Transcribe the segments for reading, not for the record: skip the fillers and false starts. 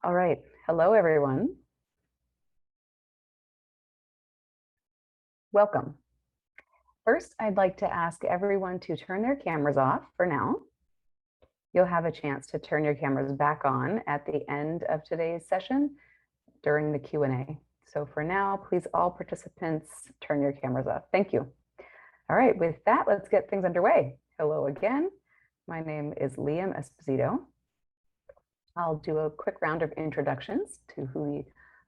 All right. Hello, everyone. Welcome. First, I'd like to ask everyone to turn their cameras off for now. You'll have a chance to turn your cameras back on at the end of today's session during the Q&A. So for now, please all participants turn your cameras off. Thank you. All right, with that, let's get things underway. Hello again. My name is Liam Esposito. I'll do a quick round of introductions to who the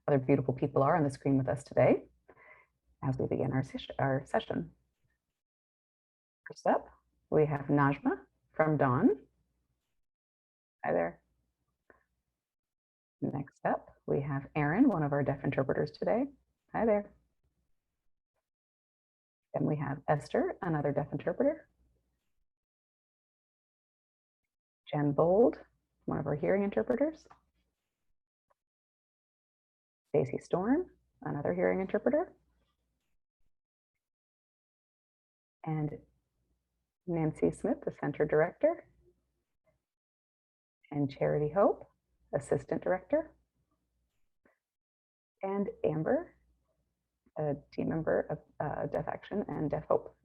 other beautiful people are on the screen with us today as we begin our session. First up, we have Najma from Dawn. Hi there. Next up, we have Erin, one of our deaf interpreters today. Hi there. Then we have Esther, another deaf interpreter. Jen Bold, one of our hearing interpreters. Stacy Storm, another hearing interpreter. And Nancy Smith, the center director. And Charity Hope, assistant director. And Amber, a team member of Deaf Action and Deaf Hope.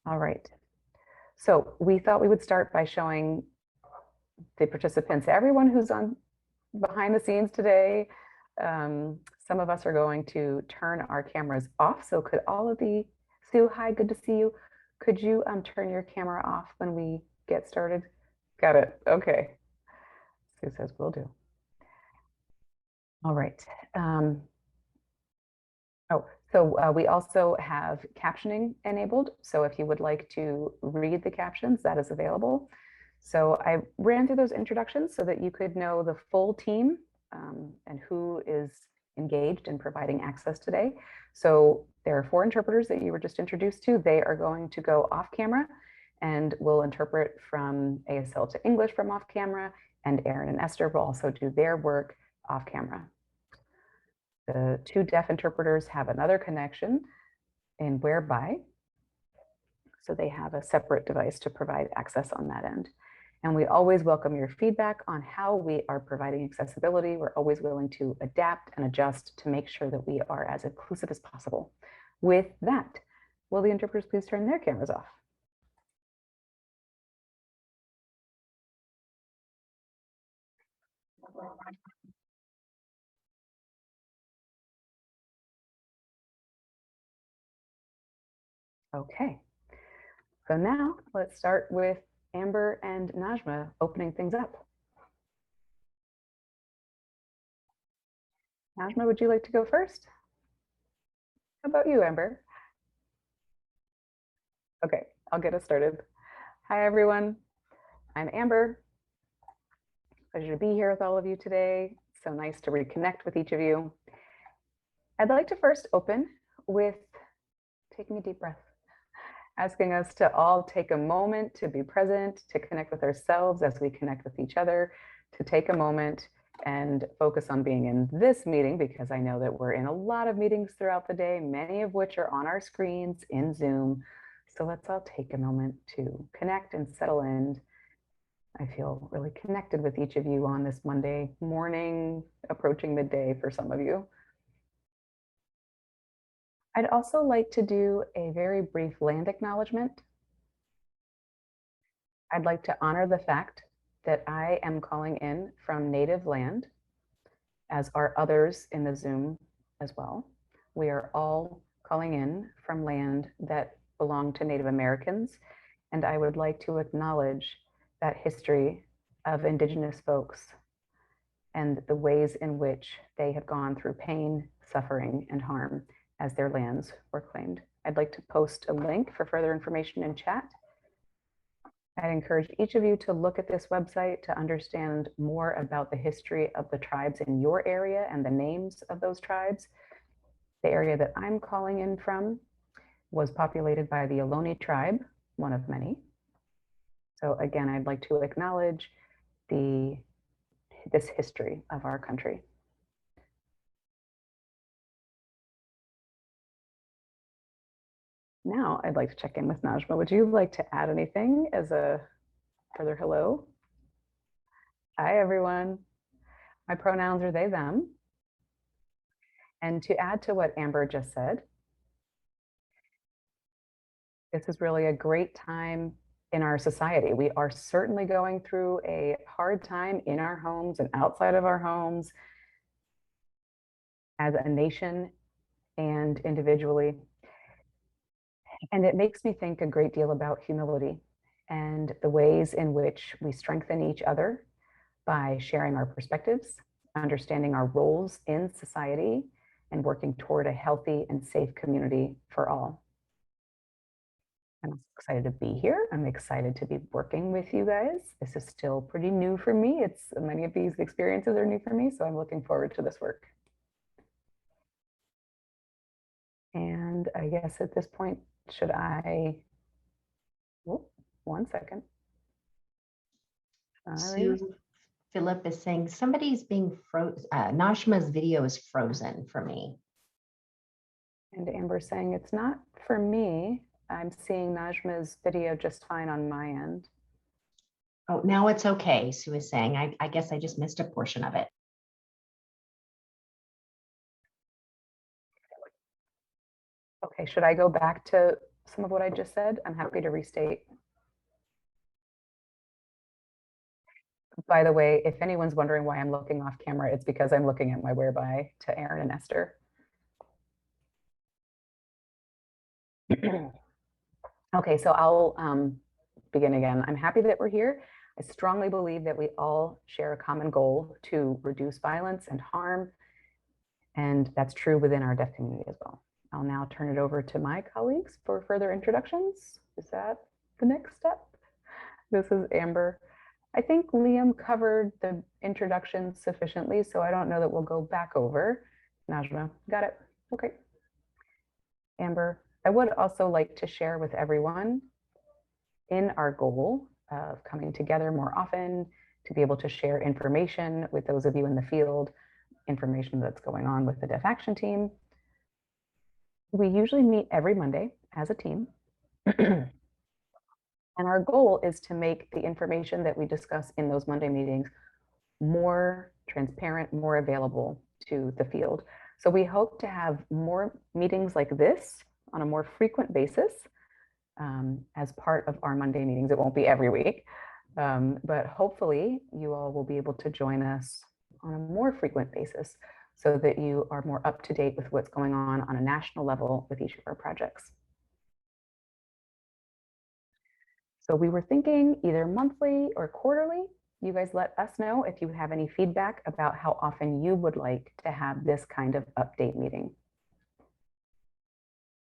All right. So we thought we would start by showing the participants, everyone who's on behind the scenes today. Some of us are going to turn our cameras off. So could all of the, Sue, hi, good to see you. Could you turn your camera off when we get started? Got it. Okay. Sue says will do. All right. We also have captioning enabled. So if you would like to read the captions, that is available. So I ran through those introductions so that you could know the full team and who is engaged in providing access today. So there are 4 interpreters that you were just introduced to. They are going to go off camera and will interpret from ASL to English from off camera. And Erin and Esther will also do their work off camera. The 2 deaf interpreters have another connection in Whereby. So they have a separate device to provide access on that end. And we always welcome your feedback on how we are providing accessibility. We're always willing to adapt and adjust to make sure that we are as inclusive as possible. With that, will the interpreters please turn their cameras off? Okay, so now let's start with Amber and Najma opening things up. Najma, would you like to go first? How about you, Amber? Okay, I'll get us started. Hi, everyone. I'm Amber. Pleasure to be here with all of you today. So nice to reconnect with each of you. I'd like to first open with taking a deep breath, asking us to all take a moment to be present, to connect with ourselves as we connect with each other, to take a moment and focus on being in this meeting, because I know that we're in a lot of meetings throughout the day, many of which are on our screens in Zoom. So let's all take a moment to connect and settle in. I feel really connected with each of you on this Monday morning, approaching midday for some of you. I'd also like to do a very brief land acknowledgement. I'd like to honor the fact that I am calling in from native land, as are others in the Zoom as well. We are all calling in from land that belong to Native Americans, and I would like to acknowledge that history of Indigenous folks and the ways in which they have gone through pain, suffering, and harm as their lands were claimed. I'd like to post a link for further information in chat. I'd encourage each of you to look at this website to understand more about the history of the tribes in your area and the names of those tribes. The area that I'm calling in from was populated by the Ohlone tribe, one of many. So again, I'd like to acknowledge this history of our country. Now I'd like to check in with Najma. Would you like to add anything as a further hello? Hi, everyone. My pronouns are they, them. And to add to what Amber just said, this is really a great time in our society. We are certainly going through a hard time in our homes and outside of our homes as a nation and individually. And it makes me think a great deal about humility and the ways in which we strengthen each other by sharing our perspectives, understanding our roles in society, and working toward a healthy and safe community for all. I'm excited to be here. I'm excited to be working with you guys. This is still pretty new for me. Many of these experiences are new for me, so I'm looking forward to this work. And I guess at this point, should I, oh, 1 second. Sorry. Sue Philip is saying somebody's being frozen. Najma's video is frozen for me. And Amber's saying it's not for me. I'm seeing Najma's video just fine on my end. Oh, now it's okay, Sue is saying. I guess I just missed a portion of it. Okay, should I go back to some of what I just said? I'm happy to restate. By the way, if anyone's wondering why I'm looking off camera, it's because I'm looking at my whereby to Aaron and Esther. Okay, so I'll begin again. I'm happy that we're here. I strongly believe that we all share a common goal to reduce violence and harm, and that's true within our deaf community as well. I'll now turn it over to my colleagues for further introductions. Is that the next step? This is Amber. I think Liam covered the introduction sufficiently, so I don't know that we'll go back over. Najma, got it? Okay. Amber, I would also like to share with everyone in our goal of coming together more often to be able to share information with those of you in the field, information that's going on with the Deaf Action Team. We usually meet every Monday as a team. And our goal is to make the information that we discuss in those Monday meetings more transparent, more available to the field. So we hope to have more meetings like this on a more frequent basis as part of our Monday meetings. It won't be every week, but hopefully you all will be able to join us on a more frequent basis so that you are more up to date with what's going on a national level with each of our projects. So we were thinking either monthly or quarterly. You guys let us know if you have any feedback about how often you would like to have this kind of update meeting.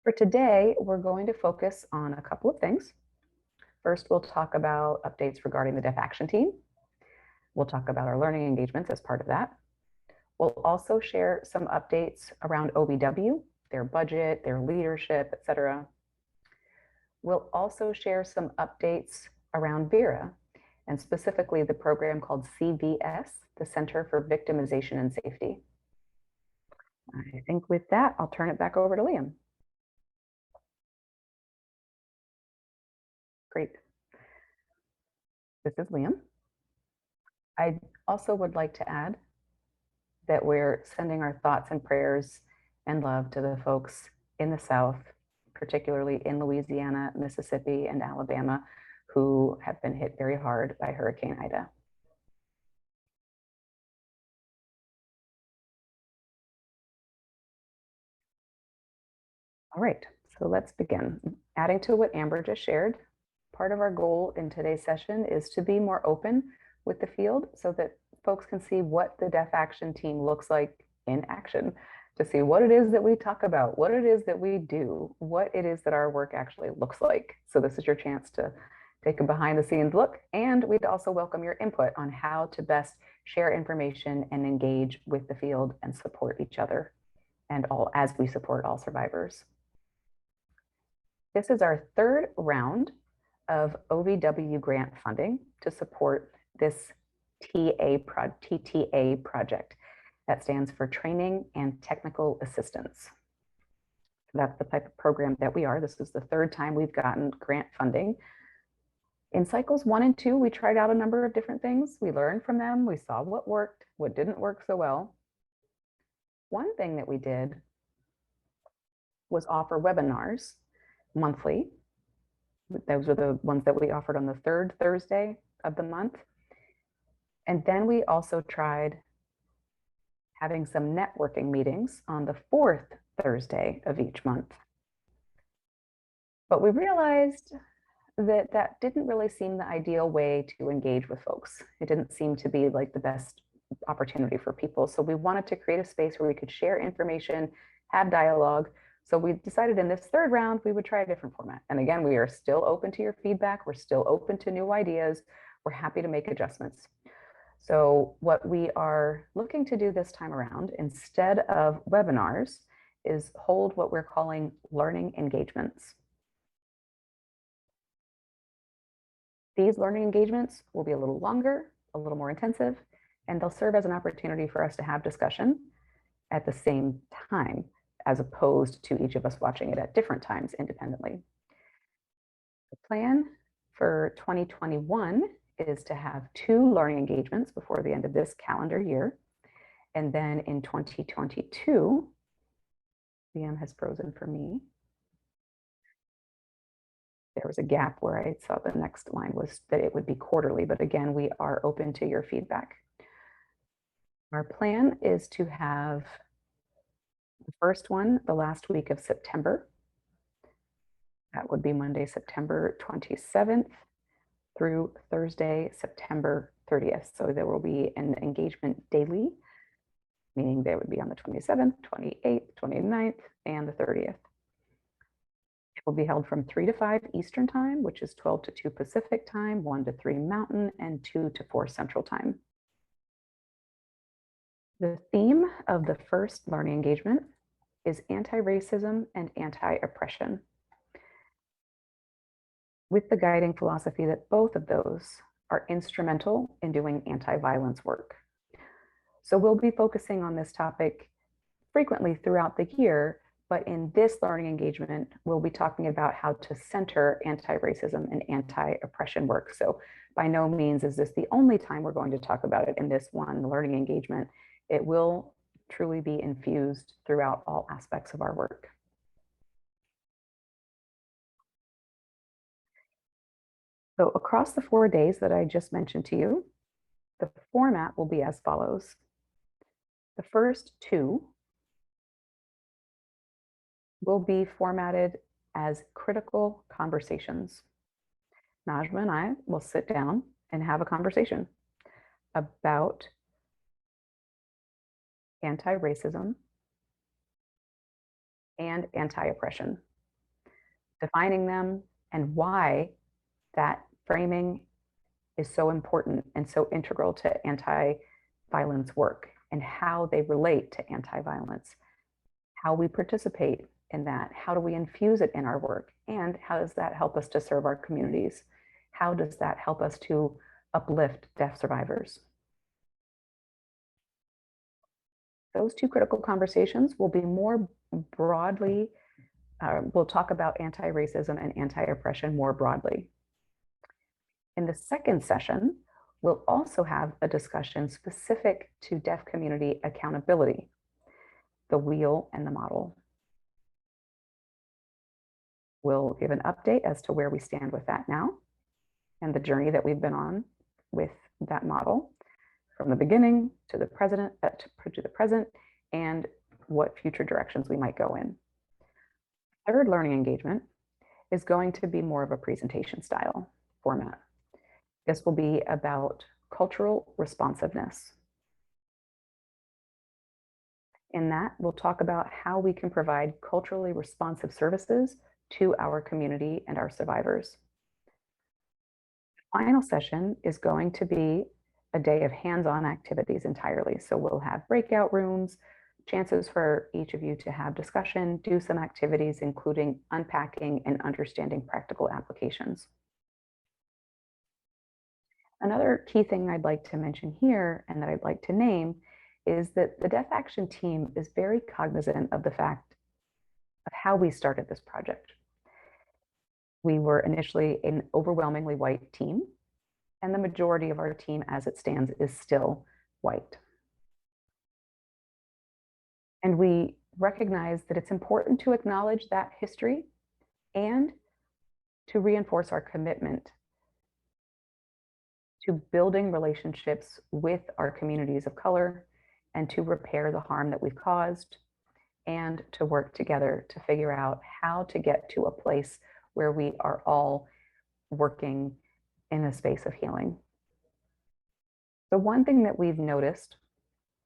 For today, we're going to focus on a couple of things. First, we'll talk about updates regarding the Deaf Action Team. We'll talk about our learning engagements as part of that. We'll also share some updates around OVW, their budget, their leadership, et cetera. We'll also share some updates around VERA, and specifically the program called CVS, the Center for Victimization and Safety. I think with that, I'll turn it back over to Liam. Great. This is Liam. I also would like to add that we're sending our thoughts and prayers and love to the folks in the South, particularly in Louisiana, Mississippi, and Alabama, who have been hit very hard by Hurricane Ida. All right, so let's begin. Adding to what Amber just shared, part of our goal in today's session is to be more open with the field so that folks can see what the Deaf Action Team looks like in action, to see what it is that we talk about, what it is that we do, what it is that our work actually looks like. So this is your chance to take a behind the scenes look, and we'd also welcome your input on how to best share information and engage with the field and support each other and all as we support all survivors. This is our third round of OVW grant funding to support this TTA project. That stands for Training and Technical Assistance. That's the type of program that we are. This is the third time we've gotten grant funding. In cycles 1 and 2, we tried out a number of different things. We learned from them. We saw what worked, what didn't work so well. One thing that we did was offer webinars monthly. Those were the ones that we offered on the third Thursday of the month. And then we also tried having some networking meetings on the fourth Thursday of each month. But we realized that that didn't really seem the ideal way to engage with folks. It didn't seem to be like the best opportunity for people. So we wanted to create a space where we could share information, have dialogue. So we decided in this third round, we would try a different format. And again, we are still open to your feedback. We're still open to new ideas. We're happy to make adjustments. So what we are looking to do this time around, instead of webinars, is hold what we're calling learning engagements. These learning engagements will be a little longer, a little more intensive, and they'll serve as an opportunity for us to have discussion at the same time, as opposed to each of us watching it at different times independently. The plan for 2021 is to have 2 learning engagements before the end of this calendar year. And then in 2022, VM has frozen for me. There was a gap where I saw the next line was that it would be quarterly, but again, we are open to your feedback. Our plan is to have the first one the last week of September. That would be Monday, September 27th through Thursday, September 30th. So there will be an engagement daily, meaning they would be on the 27th, 28th, 29th, and the 30th. It will be held from 3 to 5 Eastern time, which is 12 to 2 Pacific time, 1 to 3 Mountain, and 2 to 4 Central time. The theme of the first learning engagement is anti-racism and anti-oppression, with the guiding philosophy that both of those are instrumental in doing anti-violence work. So we'll be focusing on this topic frequently throughout the year, but in this learning engagement, we'll be talking about how to center anti-racism and anti-oppression work. So by no means is this the only time we're going to talk about it in this one learning engagement. It will truly be infused throughout all aspects of our work. So across the 4 days that I just mentioned to you, the format will be as follows. The first 2 will be formatted as critical conversations. Najma and I will sit down and have a conversation about anti-racism and anti-oppression, defining them and why that framing is so important and so integral to anti-violence work and how they relate to anti-violence, how we participate in that, how do we infuse it in our work, and how does that help us to serve our communities? How does that help us to uplift deaf survivors? Those 2 critical conversations will be more broadly, we'll talk about anti-racism and anti-oppression more broadly. In the second session, we'll also have a discussion specific to deaf community accountability, the wheel and the model. We'll give an update as to where we stand with that now and the journey that we've been on with that model from the beginning to the present, and what future directions we might go in. Third learning engagement is going to be more of a presentation style format. This will be about cultural responsiveness. In that, we'll talk about how we can provide culturally responsive services to our community and our survivors. The final session is going to be a day of hands-on activities entirely. So we'll have breakout rooms, chances for each of you to have discussion, do some activities, including unpacking and understanding practical applications. Another key thing I'd like to mention here and that I'd like to name is that the Deaf Action team is very cognizant of the fact of how we started this project. We were initially an overwhelmingly white team, and the majority of our team as it stands is still white. And we recognize that it's important to acknowledge that history and to reinforce our commitment to building relationships with our communities of color and to repair the harm that we've caused and to work together to figure out how to get to a place where we are all working in a space of healing. The one thing that we've noticed,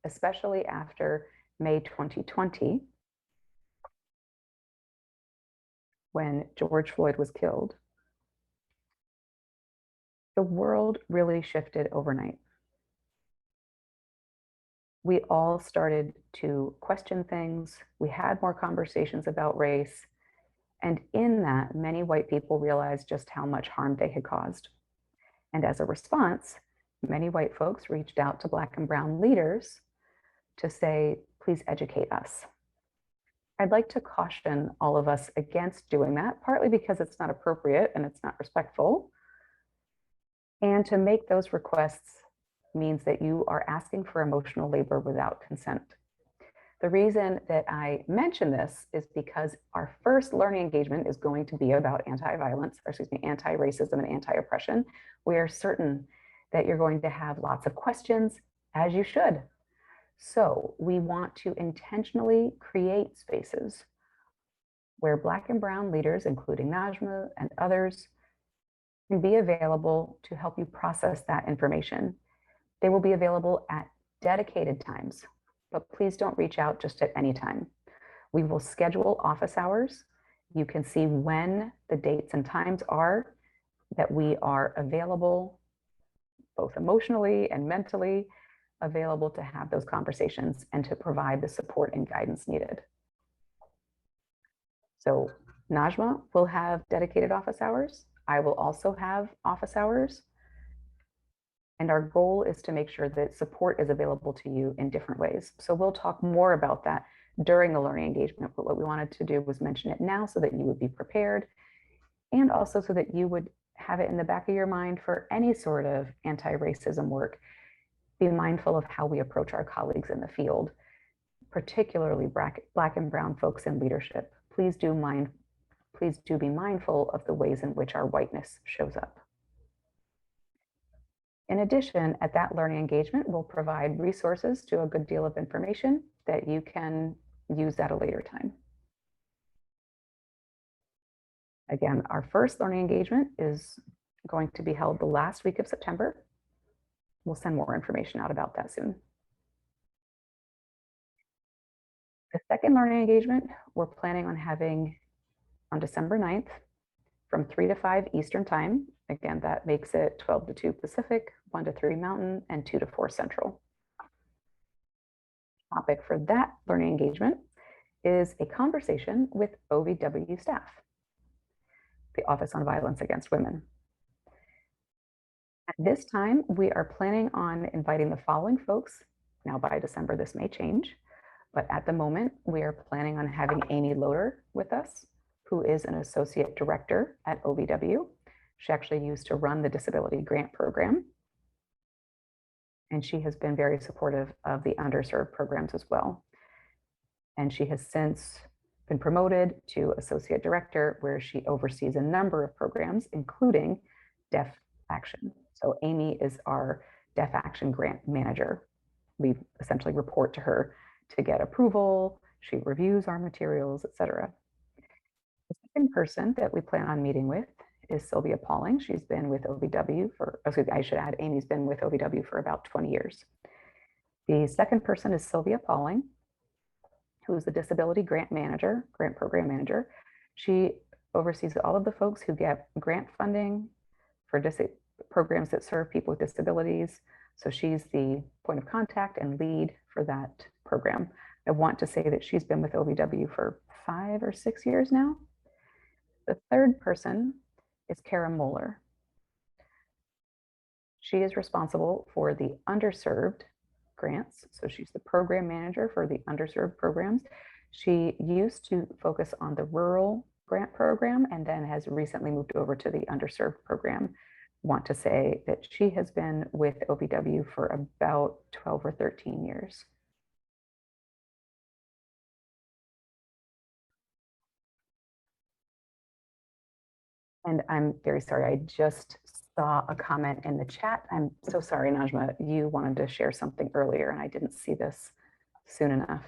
especially after May 2020, when George Floyd was killed, the world really shifted overnight. We all started to question things. We had more conversations about race. And in that, many white people realized just how much harm they had caused. And as a response, many white folks reached out to Black and brown leaders to say, please educate us. I'd like to caution all of us against doing that, partly because it's not appropriate and it's not respectful. And to make those requests means that you are asking for emotional labor without consent. The reason that I mention this is because our first learning engagement is going to be about anti-violence, or excuse me, anti-racism and anti-oppression. We are certain that you're going to have lots of questions, as you should. So we want to intentionally create spaces where Black and brown leaders, including Najma and others, can be available to help you process that information. They will be available at dedicated times, but please don't reach out just at any time. We will schedule office hours. You can see when the dates and times are that we are available, both emotionally and mentally available to have those conversations and to provide the support and guidance needed. So Najma will have dedicated office hours. I will also have office hours. And our goal is to make sure that support is available to you in different ways. So we'll talk more about that during the learning engagement, but what we wanted to do was mention it now so that you would be prepared and also so that you would have it in the back of your mind for any sort of anti-racism work. Be mindful of how we approach our colleagues in the field, particularly Black and brown folks in leadership. Please do be mindful of the ways in which our whiteness shows up. In addition, at that learning engagement, we'll provide resources to a good deal of information that you can use at a later time. Again, our first learning engagement is going to be held the last week of September. We'll send more information out about that soon. The second learning engagement we're planning on having on December 9th from 3 to 5 Eastern time. Again, that makes it 12 to 2 Pacific, 1 to 3 Mountain, and 2 to 4 Central. Topic for that learning engagement is a conversation with OVW staff, the Office on Violence Against Women. At this time, we are planning on inviting the following folks. Now by December, this may change, but at the moment, we are planning on having Amy Loader with us, who is an associate director at OVW. She actually used to run the disability grant program. And she has been very supportive of the underserved programs as well. And she has since been promoted to associate director, where she oversees a number of programs, including Deaf Action. So Amy is our Deaf Action grant manager. We essentially report to her to get approval. She reviews our materials, et cetera. The second person that we plan on meeting with is Sylvia Pauling. She's been with OVW for, I should add, Amy's been with OVW for about 20 years. The second person is Sylvia Pauling, who's the disability grant manager, grant program manager. She oversees all of the folks who get grant funding for programs that serve people with disabilities. So she's the point of contact and lead for that program. I want to say that she's been with OVW for 5 or 6 years now. The third person is Kara Moeller. She is responsible for the underserved grants. So she's the program manager for the underserved programs. She used to focus on the rural grant program and then has recently moved over to the underserved program. Want to say that she has been with OVW for about 12 or 13 years. And I'm very sorry, I just saw a comment in the chat. I'm so sorry, Najma, you wanted to share something earlier and I didn't see this soon enough.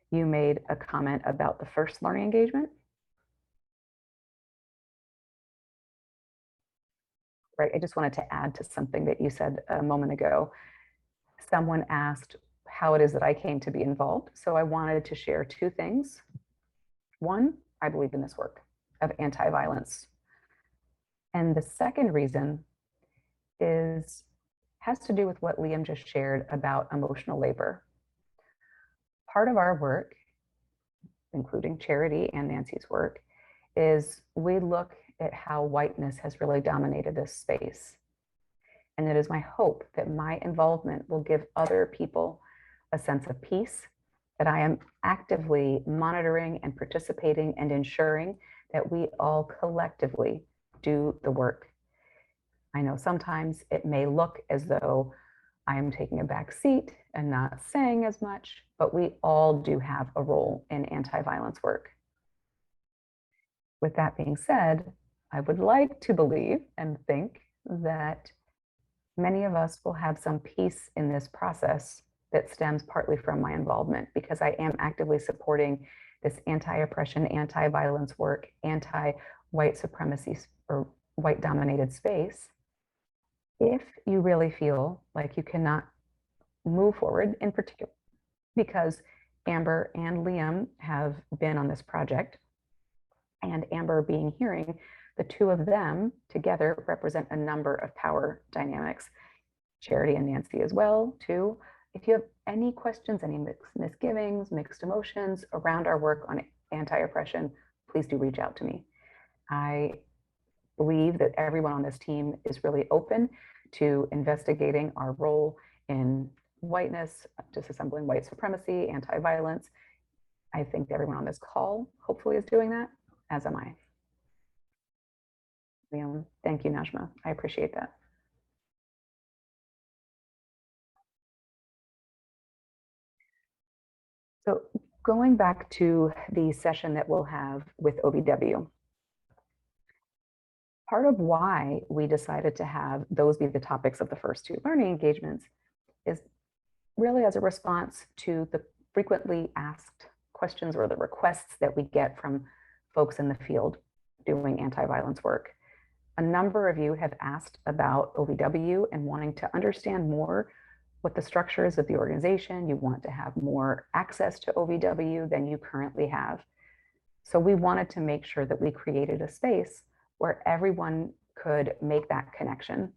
You made a comment about the first learning engagement. Right, I just wanted to add to something that you said a moment ago. Someone asked how it is that I came to be involved. So I wanted to share two things. One, I believe in this work of anti-violence. And the second reason has to do with what Liam just shared about emotional labor. Part of our work, including Charity and Nancy's work, is we look at how whiteness has really dominated this space. And it is my hope that my involvement will give other people a sense of peace, that I am actively monitoring and participating and ensuring that we all collectively do the work. I know sometimes it may look as though I am taking a back seat and not saying as much, but we all do have a role in anti-violence work. With that being said, I would like to believe and think that many of us will have some peace in this process that stems partly from my involvement, because I am actively supporting this anti-oppression, anti-violence work, anti-white supremacy or white dominated space. If you really feel like you cannot move forward, in particular, because Amber and Liam have been on this project, and Amber being hearing, the two of them together represent a number of power dynamics. Charity and Nancy as well, too. If you have any questions, any misgivings, mixed emotions around our work on anti-oppression, please do reach out to me. I believe that everyone on this team is really open to investigating our role in whiteness, disassembling white supremacy, anti-violence. I think everyone on this call hopefully is doing that, as am I. Thank you, Najma. I appreciate that. So going back to the session that we'll have with OVW, part of why we decided to have those be the topics of the first two learning engagements is really as a response to the frequently asked questions or the requests that we get from folks in the field doing anti-violence work. A number of you have asked about OVW and wanting to understand more what the structure is of the organization. You want to have more access to OVW than you currently have. So we wanted to make sure that we created a space where everyone could make that connection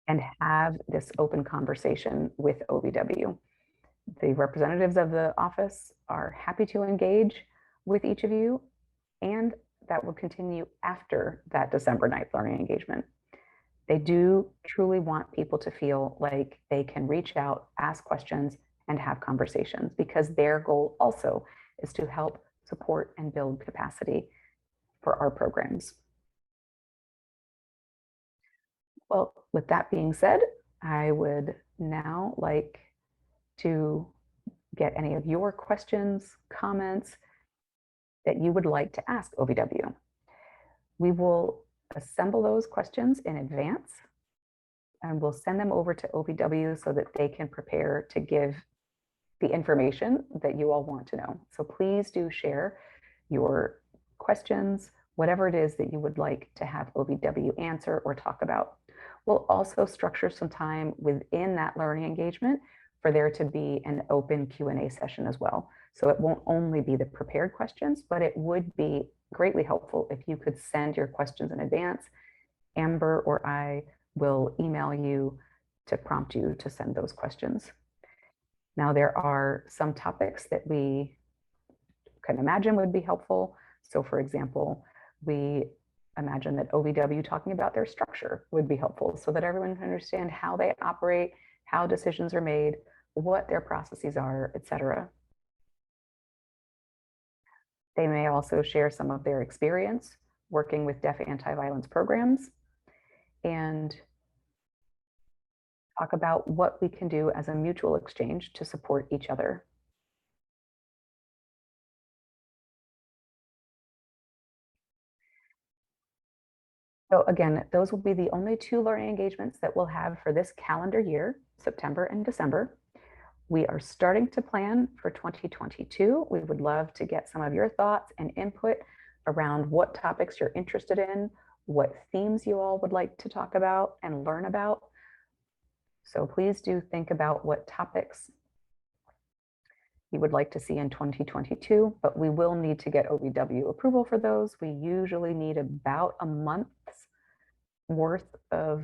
and have this open conversation with OVW. The representatives of the office are happy to engage with each of you, and that will continue after that December 9th learning engagement. They do truly want people to feel like they can reach out, ask questions, and have conversations, because their goal also is to help support and build capacity for our programs. Well, with that being said, I would now like to get any of your questions, comments that you would like to ask OVW. We will assemble those questions in advance and we'll send them over to OVW so that they can prepare to give the information that you all want to know. So please do share your questions, whatever it is that you would like to have OVW answer or talk about. We'll also structure some time within that learning engagement for there to be an open Q&A session as well. So it won't only be the prepared questions, but it would be greatly helpful if you could send your questions in advance. Amber or I will email you to prompt you to send those questions. Now, there are some topics that we can imagine would be helpful. So for example, we imagine that OVW talking about their structure would be helpful so that everyone can understand how they operate, how decisions are made, what their processes are, et cetera. They may also share some of their experience working with deaf anti-violence programs and talk about what we can do as a mutual exchange to support each other. So again, those will be the only 2 learning engagements that we'll have for this calendar year, September and December. We are starting to plan for 2022. We would love to get some of your thoughts and input around what topics you're interested in, what themes you all would like to talk about and learn about. So please do think about what topics you would like to see in 2022, but we will need to get OVW approval for those. We usually need about a month's worth of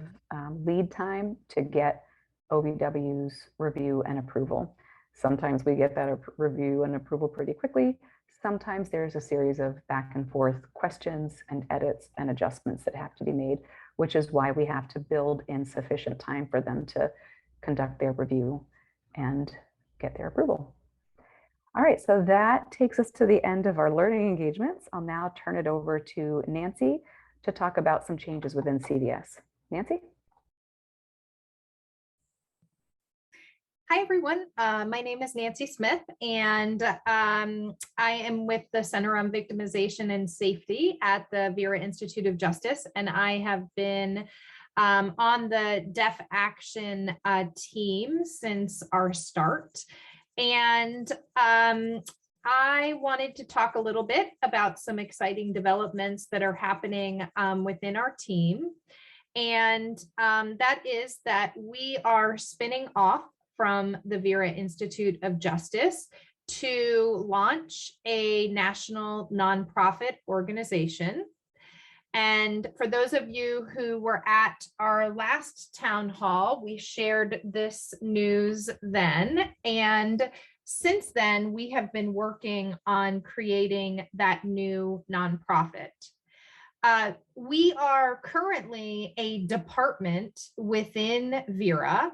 lead time to get OVW's review and approval. Sometimes we get that review and approval pretty quickly. Sometimes there's a series of back and forth questions and edits and adjustments that have to be made, which is why we have to build in sufficient time for them to conduct their review and get their approval. All right, so that takes us to the end of our learning engagements. I'll now turn it over to Nancy to talk about some changes within CVS. Nancy? Hi, everyone. My name is Nancy Smith, and I am with the Center on Victimization and Safety at the Vera Institute of Justice, and I have been on the Deaf Action team since our start. And I wanted to talk a little bit about some exciting developments that are happening within our team. And that is that we are spinning off from the Vera Institute of Justice to launch a national nonprofit organization. And for those of you who were at our last town hall, we shared this news then. And since then, we have been working on creating that new nonprofit. We are currently a department within Vera.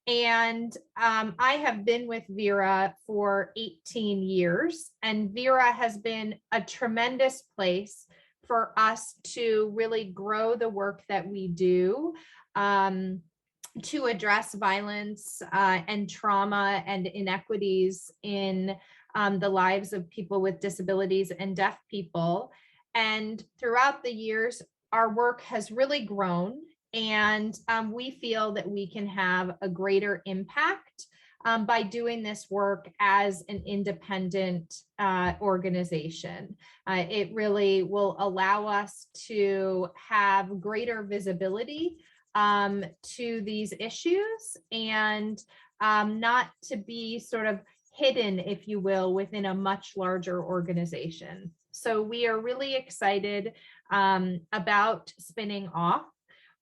And I have been with Vera for 18 years, and Vera has been a tremendous place for us to really grow the work that we do to address violence and trauma and inequities in the lives of people with disabilities and deaf people. And throughout the years, our work has really grown. And we feel that we can have a greater impact by doing this work as an independent organization. It really will allow us to have greater visibility to these issues and not to be sort of hidden, if you will, within a much larger organization. So we are really excited about spinning off.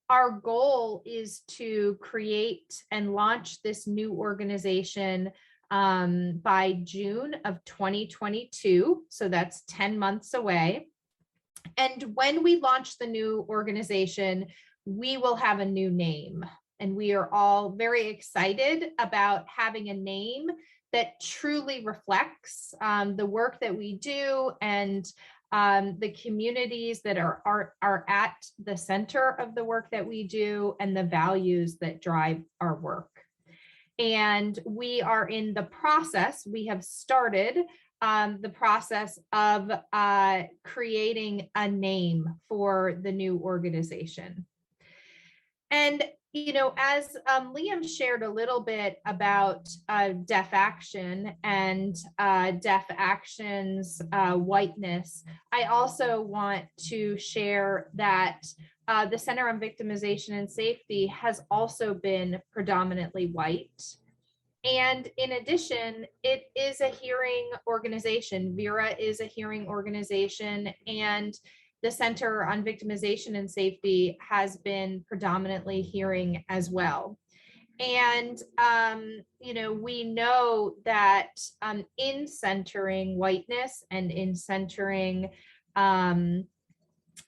Our goal is to create and launch this new organization by June of 2022. So that's 10 months away. And when we launch the new organization, we will have a new name. And we are all very excited about having a name that truly reflects the work that we do and the communities that are at the center of the work that we do and the values that drive our work. And we are in the process, we have started the process of creating a name for the new organization. And you know, as Liam shared a little bit about Deaf Action and Deaf Action's whiteness, I also want to share that the Center on Victimization and Safety has also been predominantly white. And in addition, it is a hearing organization. Vera is a hearing organization, and the Center on Victimization and Safety has been predominantly hearing as well. And, you know, we know that in centering whiteness and in centering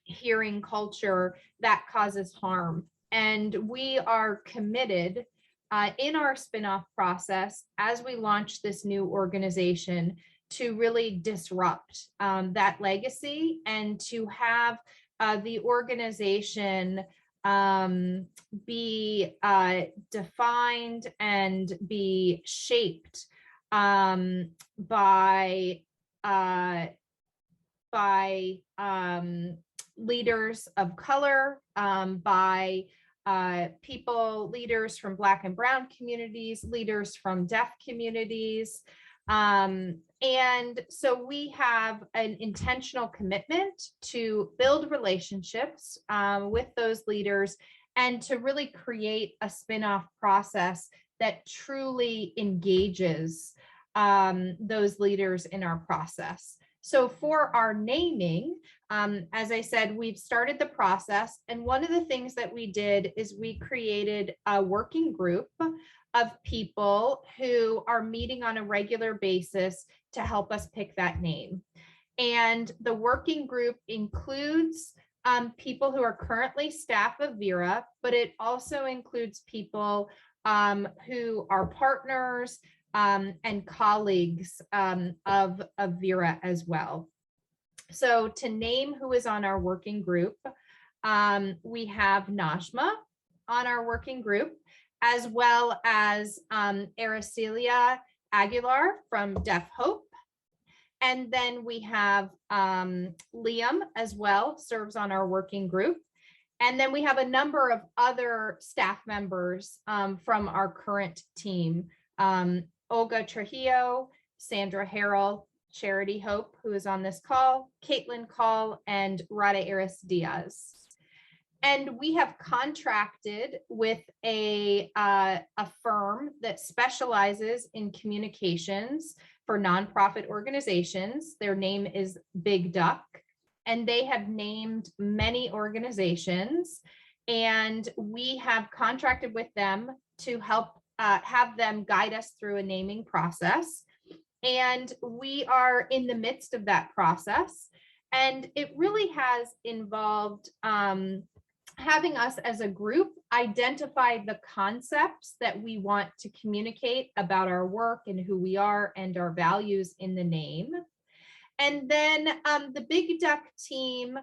hearing culture, that causes harm. And we are committed in our spinoff process, as we launch this new organization, to really disrupt that legacy and to have the organization be defined and be shaped by leaders of color, by leaders from Black and Brown communities, leaders from deaf communities. And so we have an intentional commitment to build relationships with those leaders and to really create a spin-off process that truly engages those leaders in our process. So for our naming, as I said, we've started the process. And one of the things that we did is we created a working group of people who are meeting on a regular basis to help us pick that name. And the working group includes people who are currently staff of Vera, but it also includes people who are partners and colleagues of Vera as well. So to name who is on our working group, we have Najma on our working group, as well as Aracelia Aguilar from Deaf Hope. And then we have Liam as well, serves on our working group. And then we have a number of other staff members from our current team. Olga Trujillo, Sandra Harrell, Charity Hope, who is on this call, Caitlin Call, and Rada Aris Diaz. And we have contracted with a firm that specializes in communications for nonprofit organizations. Their name is Big Duck, and they have named many organizations. And we have contracted with them to help have them guide us through a naming process. And we are in the midst of that process. And it really has involved having us as a group identify the concepts that we want to communicate about our work and who we are and our values in the name. And then the Big Duck team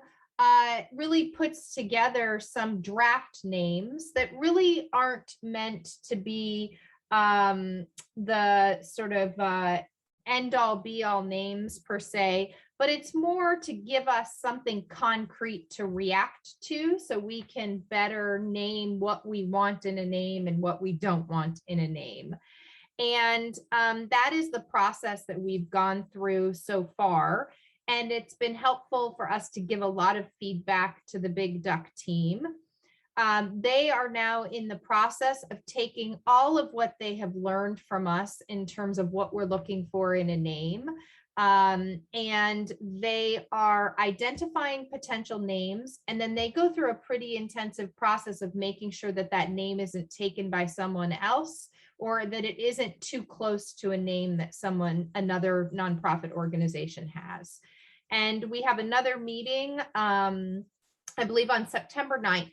really puts together some draft names that really aren't meant to be the sort of end all be all names per se, but it's more to give us something concrete to react to so we can better name what we want in a name and what we don't want in a name. And that is the process that we've gone through so far. And it's been helpful for us to give a lot of feedback to the Big Duck team. They are now in the process of taking all of what they have learned from us in terms of what we're looking for in a name. And they are identifying potential names, and then they go through a pretty intensive process of making sure that that name isn't taken by someone else, or that it isn't too close to a name that another nonprofit organization has. And we have another meeting, I believe on September 9th,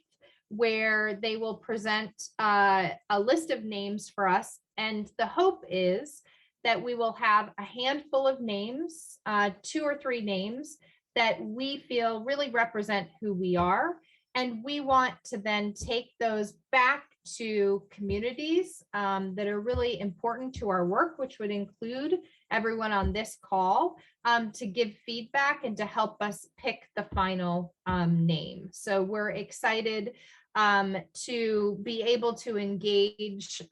where they will present a list of names for us. And the hope is that we will have a handful of names, 2 or 3 names that we feel really represent who we are. And we want to then take those back to communities that are really important to our work, which would include everyone on this call, to give feedback and to help us pick the final name. So we're excited to be able to engage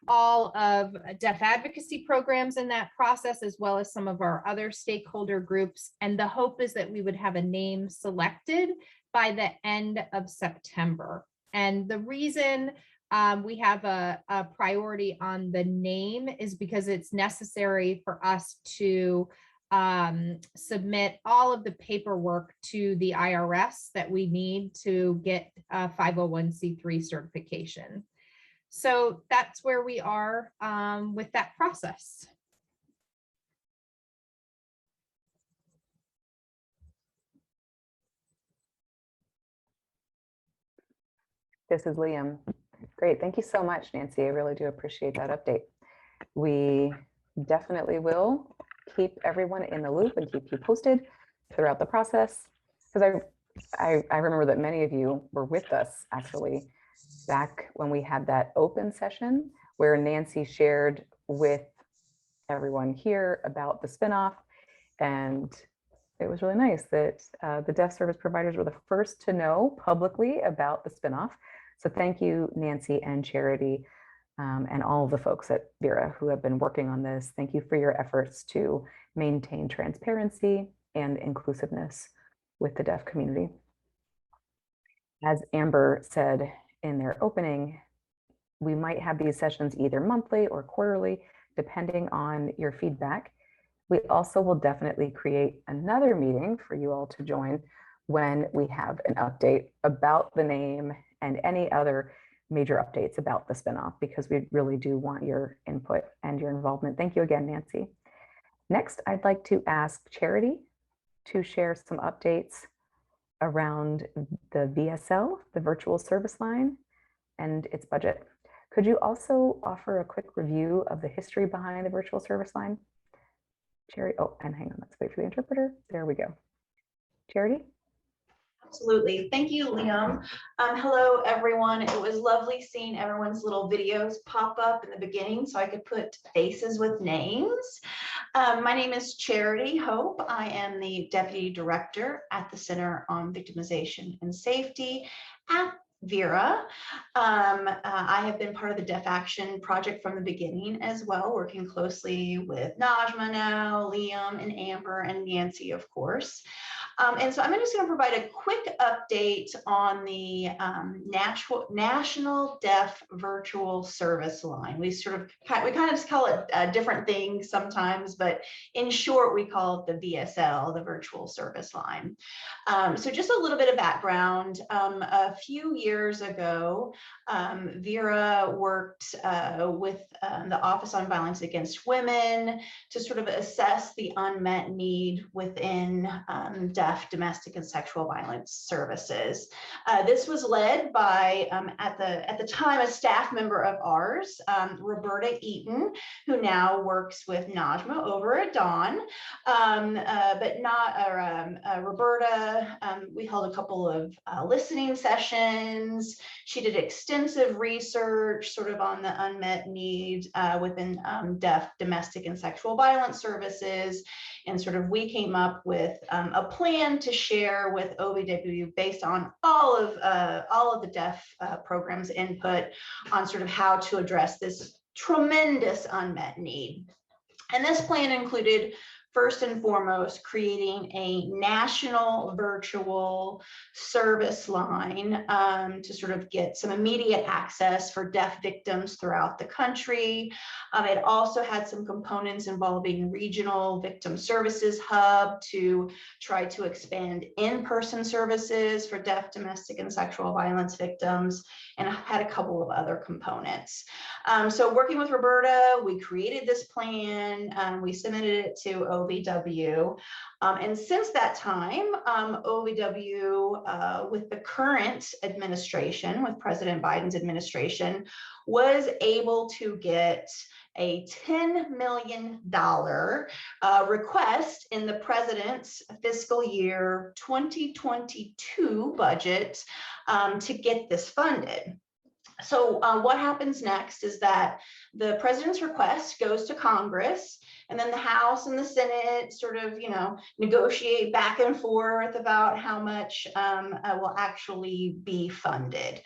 all of deaf advocacy programs in that process, as well as some of our other stakeholder groups. And the hope is that we would have a name selected by the end of September. And the reason we have a priority on the name is because it's necessary for us to submit all of the paperwork to the IRS that we need to get a 501c3 certification. So that's where we are with that process. This is Liam. Great. Thank you so much, Nancy. I really do appreciate that update. We definitely will keep everyone in the loop and keep you posted throughout the process. Because I remember that many of you were with us actually back when we had that open session where Nancy shared with everyone here about the spinoff. And it was really nice that the deaf service providers were the first to know publicly about the spinoff. So thank you, Nancy and Charity, and all of the folks at Vera who have been working on this. Thank you for your efforts to maintain transparency and inclusiveness with the deaf community. As Amber said in their opening, we might have these sessions either monthly or quarterly, depending on your feedback. We also will definitely create another meeting for you all to join when we have an update about the name and any other major updates about the spinoff, because we really do want your input and your involvement. Thank you again, Nancy. Next, I'd like to ask Charity to share some updates around the VSL, the virtual service line, and its budget. Could you also offer a quick review of the history behind the virtual service line? Charity, oh, and hang on, let's wait for the interpreter. There we go. Charity? Absolutely. Thank you, Liam. Hello, everyone. It was lovely seeing everyone's little videos pop up in the beginning so I could put faces with names. My name is Charity Hope. I am the Deputy Director at the Center on Victimization and Safety at Vera. I have been part of the Deaf Action Project from the beginning as well, working closely with Najma now, Liam and Amber and Nancy, of course. And so I'm just going to provide a quick update on the National Deaf Virtual Service Line. We kind of just call it different things sometimes, but in short, we call it the VSL, the Virtual Service Line. So just a little bit of background. A few years ago, Vera worked with the Office on Violence Against Women to sort of assess the unmet need within deaf, domestic, and sexual violence services. This was led by, at the time, a staff member of ours, Roberta Eaton, who now works with Najma over at Dawn. Roberta, we held a couple of listening sessions. She did extensive research sort of on the unmet need within deaf, domestic, and sexual violence services. And sort of we came up with a plan to share with OVW based on all of the deaf programs input on sort of how to address this tremendous unmet need. And this plan included, first and foremost, creating a national virtual service line to sort of get some immediate access for deaf victims throughout the country. It also had some components involving regional victim services hub to try to expand in-person services for deaf, domestic, and sexual violence victims, and had a couple of other components. So working with Roberta, we created this plan. We submitted it to OVW. And since that time, OVW, with the current administration, with President Biden's administration, was able to get a $10 million request in the president's fiscal year 2022 budget to get this funded. So what happens next is that the president's request goes to Congress, and then the House and the Senate sort of, negotiate back and forth about how much will actually be funded.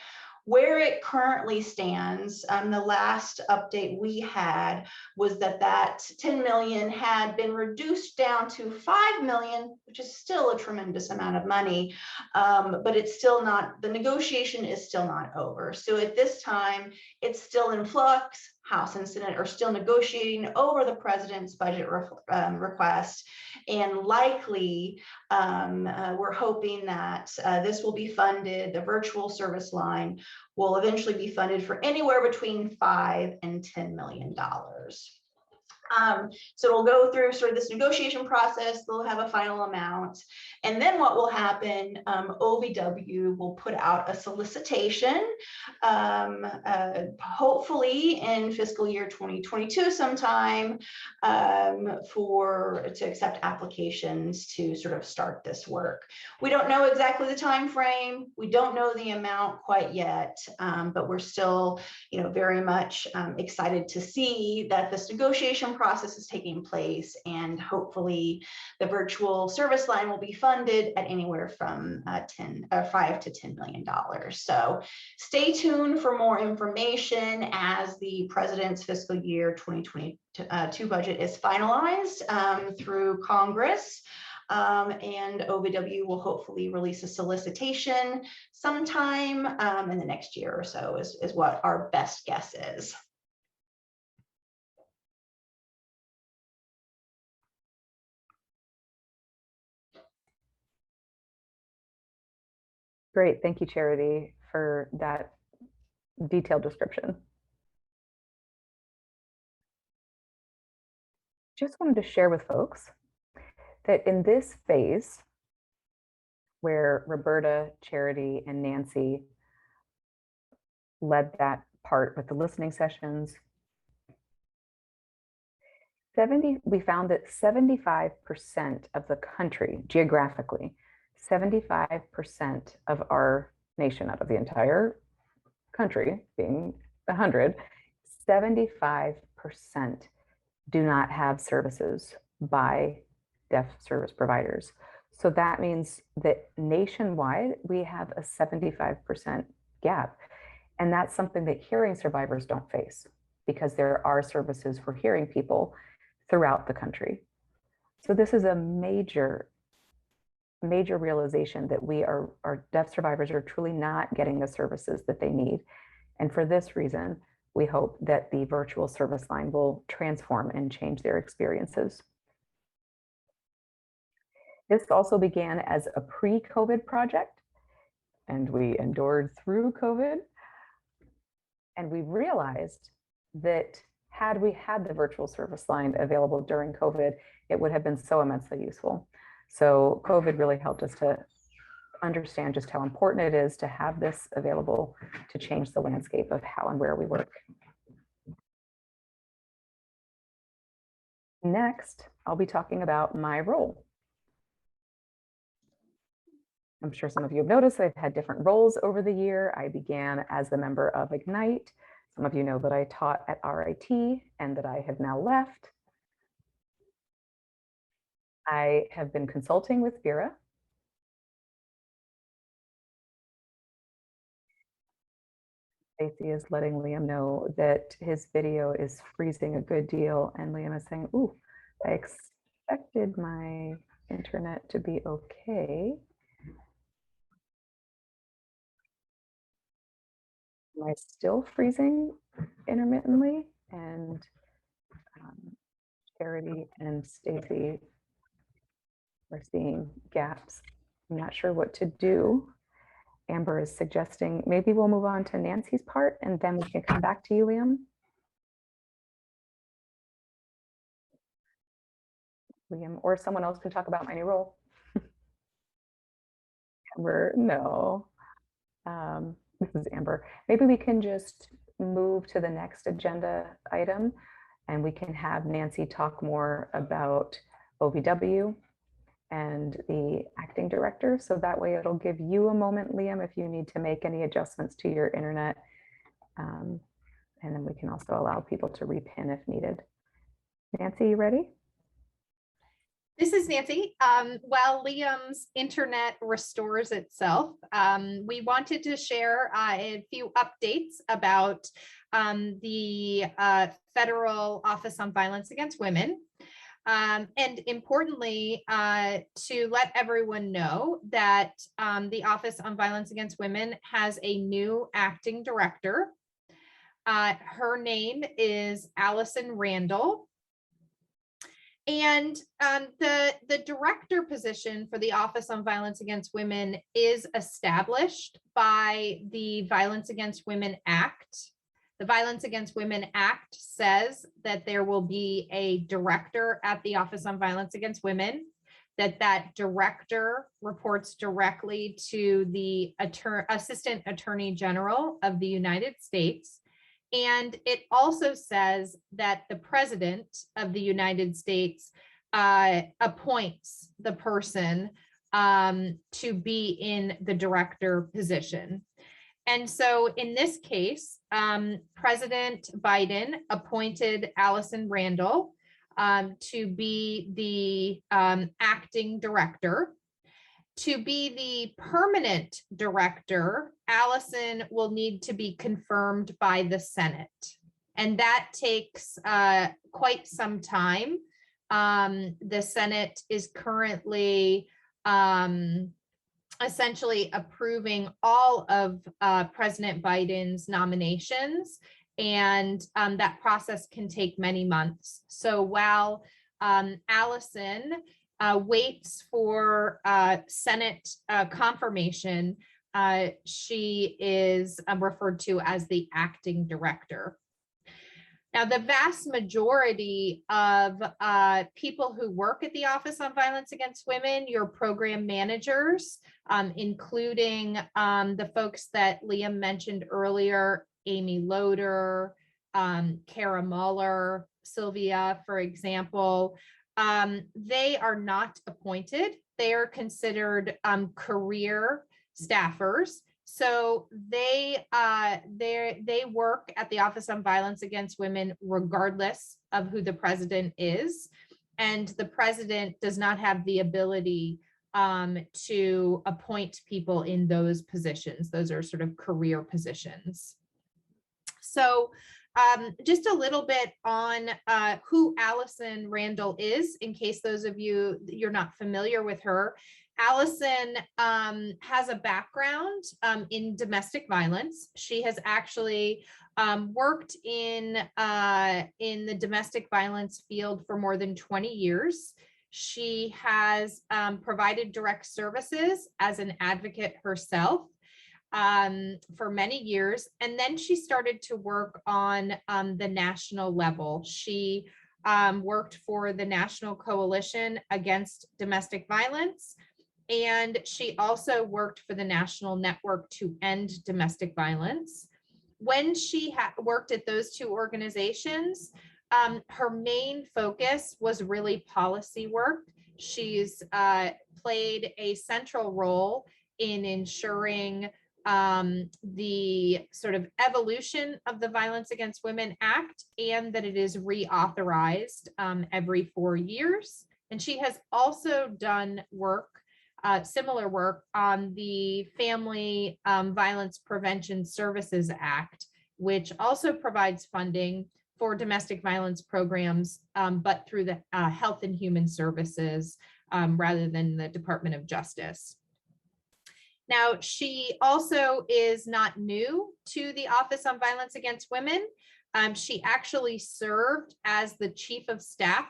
Where it currently stands, the last update we had was that 10 million had been reduced down to 5 million, which is still a tremendous amount of money, but it's still not, the negotiation is still not over. So at this time, it's still in flux. House and Senate are still negotiating over the president's budget request, and likely we're hoping that this will be funded. The virtual service line will eventually be funded for anywhere between $5 and $10 million. So it'll go through sort of this negotiation process. They'll have a final amount. And then what will happen, OVW will put out a solicitation, hopefully in fiscal year 2022 sometime, to accept applications to sort of start this work. We don't know exactly the time frame. We don't know the amount quite yet, but we're still, very much excited to see that this negotiation process is taking place, and hopefully the virtual service line will be funded at anywhere from $5 to $10 million. So stay tuned for more information as the president's fiscal year 2022 budget is finalized through Congress. And OVW will hopefully release a solicitation sometime in the next year or so is what our best guess is. Great, thank you, Charity, for that detailed description. Just wanted to share with folks that in this phase, where Roberta, Charity, and Nancy led that part with the listening sessions, we found that 75% of the country, geographically, 75% of our nation, out of the entire country being 100, 75% do not have services by deaf service providers. So that means that nationwide, we have a 75% gap. And that's something that hearing survivors don't face, because there are services for hearing people throughout the country. So this is a major realization that our deaf survivors are truly not getting the services that they need. And for this reason, we hope that the virtual service line will transform and change their experiences. This also began as a pre-COVID project, and we endured through COVID. And we realized that had we had the virtual service line available during COVID, it would have been so immensely useful. So COVID really helped us to understand just how important it is to have this available to change the landscape of how and where we work. Next, I'll be talking about my role. I'm sure some of you have noticed I've had different roles over the year. I began as a member of Ignite. Some of you know that I taught at RIT and that I have now left. I have been consulting with Vera. Stacy is letting Liam know that his video is freezing a good deal, and Liam is saying, "Ooh, I expected my internet to be okay." Am I still freezing intermittently? And Charity and Stacy are seeing gaps. I'm not sure what to do. Amber is suggesting maybe we'll move on to Nancy's part and then we can come back to you, Liam. Liam, or someone else can talk about my new role. Amber, no. This is Amber. Maybe we can just move to the next agenda item and we can have Nancy talk more about OVW and the acting director. So that way it'll give you a moment, Liam, if you need to make any adjustments to your internet. And then we can also allow people to repin if needed. Nancy, you ready? This is Nancy. While Liam's internet restores itself, we wanted to share a few updates about the Federal Office on Violence Against Women. And importantly, to let everyone know that the Office on Violence Against Women has a new acting director. Her name is Allison Randall. And the director position for the Office on Violence Against Women is established by the Violence Against Women Act The Violence Against Women Act says that there will be a director at the Office on Violence Against Women, that director reports directly to the Assistant Attorney General of the United States. And it also says that the President of the United States appoints the person to be in the director position. And so in this case, President Biden appointed Allison Randall to be the acting director. To be the permanent director, Allison will need to be confirmed by the Senate. And that takes quite some time. The Senate is currently essentially approving all of President Biden's nominations, and that process can take many months. So while Allison waits for Senate confirmation, she is referred to as the acting director. Now, the vast majority of people who work at the Office on Violence Against Women, your program managers, including the folks that Liam mentioned earlier, Amy Loader, Kara Muller, Sylvia, for example, they are not appointed. They are considered career staffers. So they work at the Office on Violence Against Women regardless of who the president is, and the president does not have the ability to appoint people in those positions. Those are sort of career positions. So just a little bit on who Allison Randall is, in case those of you, you're not familiar with her. Allison has a background in domestic violence. She has actually worked in the domestic violence field for more than 20 years. She has provided direct services as an advocate herself for many years. And then she started to work on the national level. She worked for the National Coalition Against Domestic Violence. And she also worked for the National Network to End Domestic Violence. When she worked at those two organizations, her main focus was really policy work. She's played a central role in ensuring the sort of evolution of the Violence Against Women Act, and that it is reauthorized every 4 years. And she has also done work, similar work on the Family Violence Prevention Services Act, which also provides funding for domestic violence programs, but through the Health and Human Services rather than the Department of Justice. Now, she also is not new to the Office on Violence Against Women. She actually served as the Chief of Staff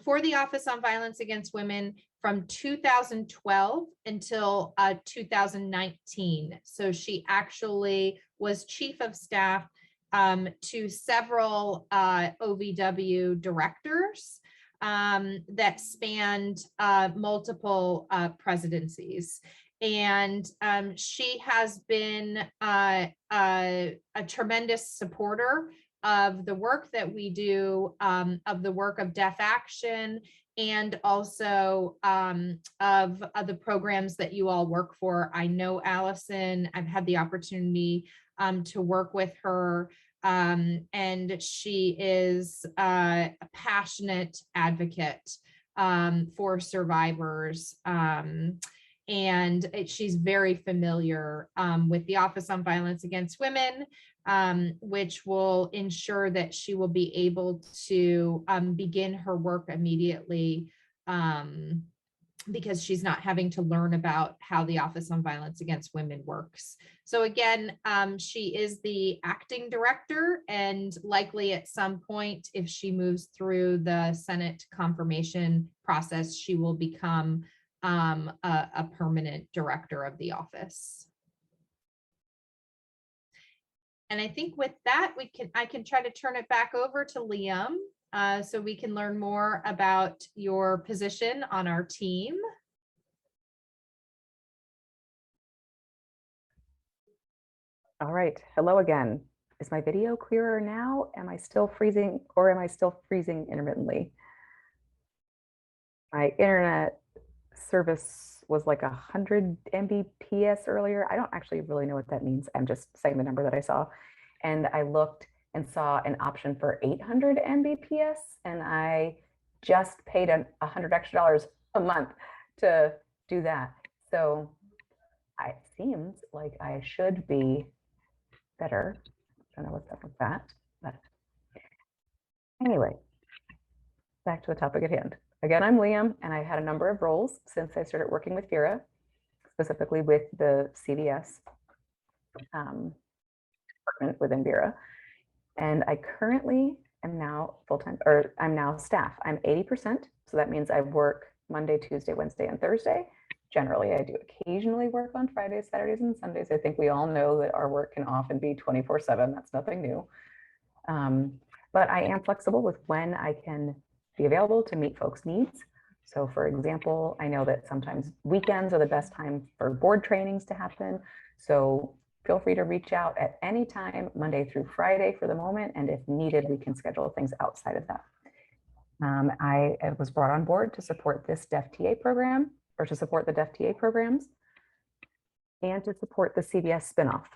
for the Office on Violence Against Women from 2012 until 2019. So she actually was Chief of Staff to several OVW directors that spanned multiple presidencies. And she has been a tremendous supporter of the work that we do, of the work of Deaf Action, and also of the programs that you all work for. I know Allison, I've had the opportunity to work with her, and she is a passionate advocate for survivors. And she's very familiar with the Office on Violence Against Women, which will ensure that she will be able to begin her work immediately because she's not having to learn about how the Office on Violence Against Women works. So again, she is the acting director, and likely at some point, if she moves through the Senate confirmation process, she will become a permanent director of the office. And I think with that, I can try to turn it back over to Liam so we can learn more about your position on our team. All right, hello again. Is my video clearer now? Am I still freezing, or am I still freezing intermittently? My internet service was like 100 Mbps earlier. I don't actually really know what that means. I'm just saying the number that I saw. And I looked and saw an option for 800 Mbps, and I just paid $100 extra a month to do that. So it seems like I should be better. I don't know what's up with that, but anyway, back to the topic at hand. Again, I'm Liam, and I've had a number of roles since I started working with Vera, specifically with the CVS department within Vera. And I currently am now full-time, or I'm now staff. I'm 80%, so that means I work Monday, Tuesday, Wednesday, and Thursday. Generally, I do occasionally work on Fridays, Saturdays, and Sundays. I think we all know that our work can often be 24/7. That's nothing new. But I am flexible with when I can be available to meet folks' needs. So for example, I know that sometimes weekends are the best time for board trainings to happen. So feel free to reach out at any time, Monday through Friday for the moment. And if needed, we can schedule things outside of that. I was brought on board to support this DEF-TA program, or to support the DEF-TA programs, and to support the CVS spinoff.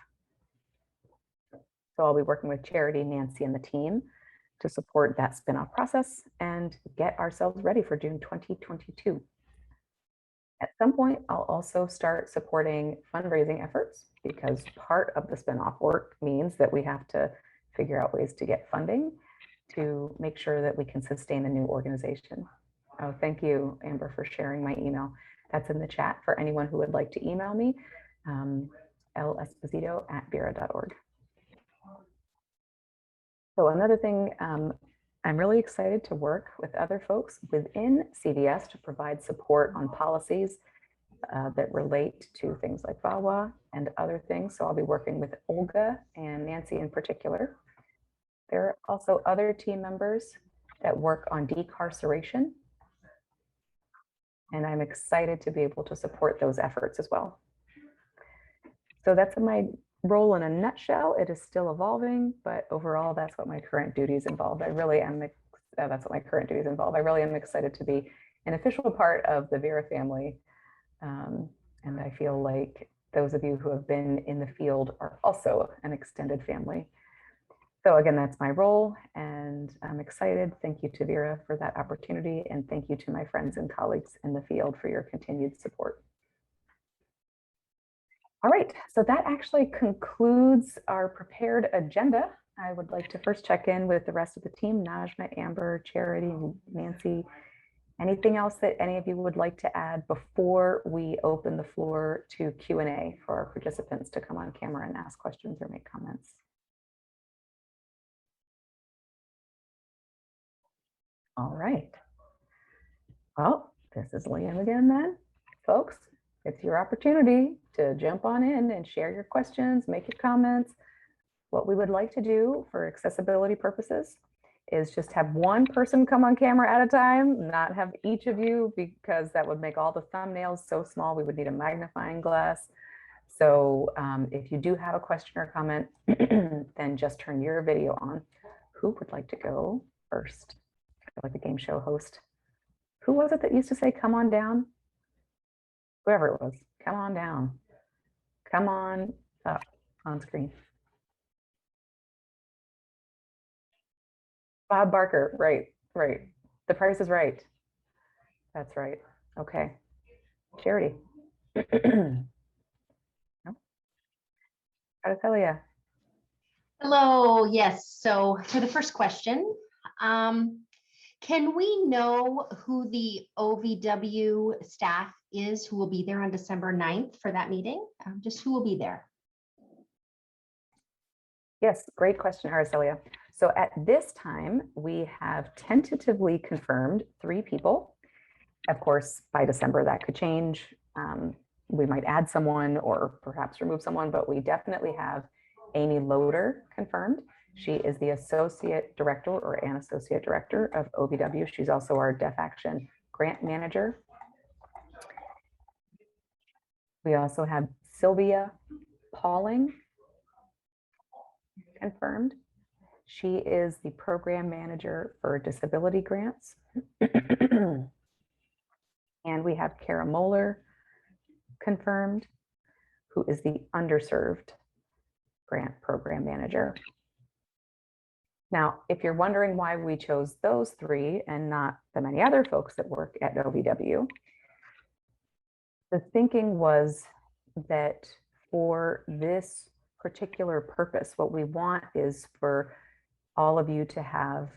So I'll be working with Charity, Nancy, and the team to support that spinoff process and get ourselves ready for June 2022. At some point, I'll also start supporting fundraising efforts, because part of the spinoff work means that we have to figure out ways to get funding to make sure that we can sustain a new organization. Oh, thank you, Amber, for sharing my email. That's in the chat for anyone who would like to email me, lesposito@vera.org. So another thing, I'm really excited to work with other folks within CVS to provide support on policies that relate to things like VAWA and other things. So I'll be working with Olga and Nancy in particular. There are also other team members that work on decarceration, and I'm excited to be able to support those efforts as well. So that's my role in a nutshell. It is still evolving, but overall, that's what my current duties involve. I really am, that's what my current duties involve. I really am excited to be an official part of the Vera family. And I feel like those of you who have been in the field are also an extended family. So again, that's my role, and I'm excited. Thank you to Vera for that opportunity, and thank you to my friends and colleagues in the field for your continued support. All right, so that actually concludes our prepared agenda. I would like to first check in with the rest of the team, Najma, Amber, Charity, and Nancy. Anything else that any of you would like to add before we open the floor to Q&A for our participants to come on camera and ask questions or make comments? All right. Well, this is Liam again then. Folks, it's your opportunity to jump on in and share your questions, make your comments. What we would like to do for accessibility purposes is just have one person come on camera at a time, not have each of you, because that would make all the thumbnails so small, we would need a magnifying glass. So if you do have a question or comment, then just turn your video on. Who would like to go first? Like a game show host. Who was it that used to say, come on down? Whoever it was, come on down. Come on up on screen. Bob Barker, right. The Price is Right. That's right. Okay. Charity. No? Araceli. Hello, yes. So for the first question, can we know who the OVW staff is who will be there on December 9th for that meeting? Just who will be there? Yes, great question, Araceli. So at this time, we have tentatively confirmed 3 people. Of course, by December, that could change. We might add someone or perhaps remove someone, but we definitely have Amy Loader, confirmed. She is the Associate Director or an Associate Director of OVW. She's also our Deaf Action Grant Manager. We also have Sylvia Pauling, confirmed. She is the Program Manager for Disability Grants. And we have Kara Moeller, confirmed, who is the Underserved Grant Program Manager. Now, if you're wondering why we chose those three and not the many other folks that work at OVW, the thinking was that for this particular purpose, what we want is for all of you to have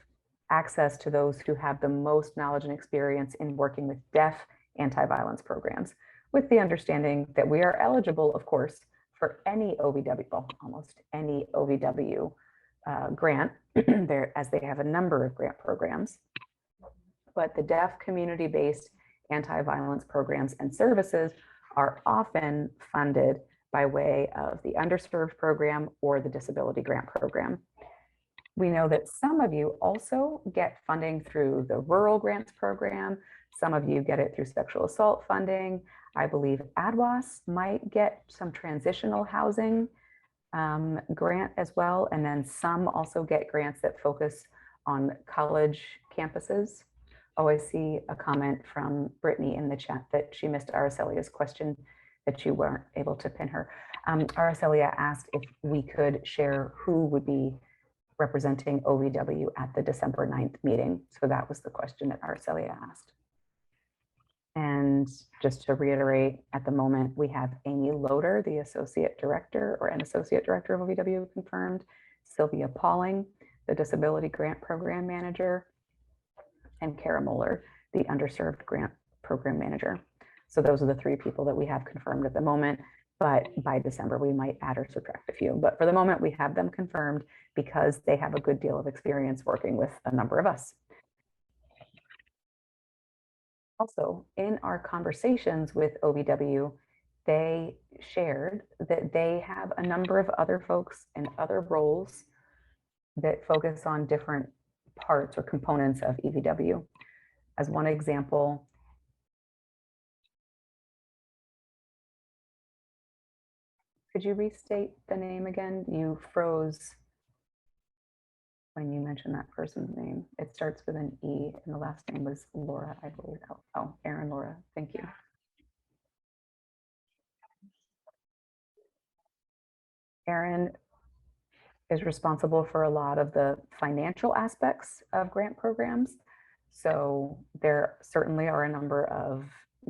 access to those who have the most knowledge and experience in working with deaf anti-violence programs, with the understanding that we are eligible, of course, for any OVW, well, almost any OVW grant, there, as they have a number of grant programs. But the deaf community-based anti-violence programs and services are often funded by way of the underserved program or the disability grant program. We know that some of you also get funding through the rural grants program. Some of you get it through sexual assault funding. I believe ADWAS might get some transitional housing grant as well. And then some also get grants that focus on college campuses. Oh, I see a comment from Brittany in the chat that she missed Aracelia's question, that you weren't able to pin her. Aracelia asked if we could share who would be representing OVW at the December 9th meeting. So that was the question that Aracelia asked. And just to reiterate, at the moment, we have Amy Loader, the Associate Director or an Associate Director of OVW, confirmed, Sylvia Pauling, the Disability Grant Program Manager, and Kara Moeller, the Underserved Grant Program Manager. So those are the three people that we have confirmed at the moment, but by December, we might add or subtract a few. But for the moment, we have them confirmed because they have a good deal of experience working with a number of us. Also, in our conversations with OVW, they shared that they have a number of other folks in other roles that focus on different parts or components of EVW. As one example, could you restate the name again? You froze when you mentioned that person's name. It starts with an E and the last name was Laura, I believe. Oh, Aaron Laura, thank you. Aaron is responsible for a lot of the financial aspects of grant programs. So there certainly are a number of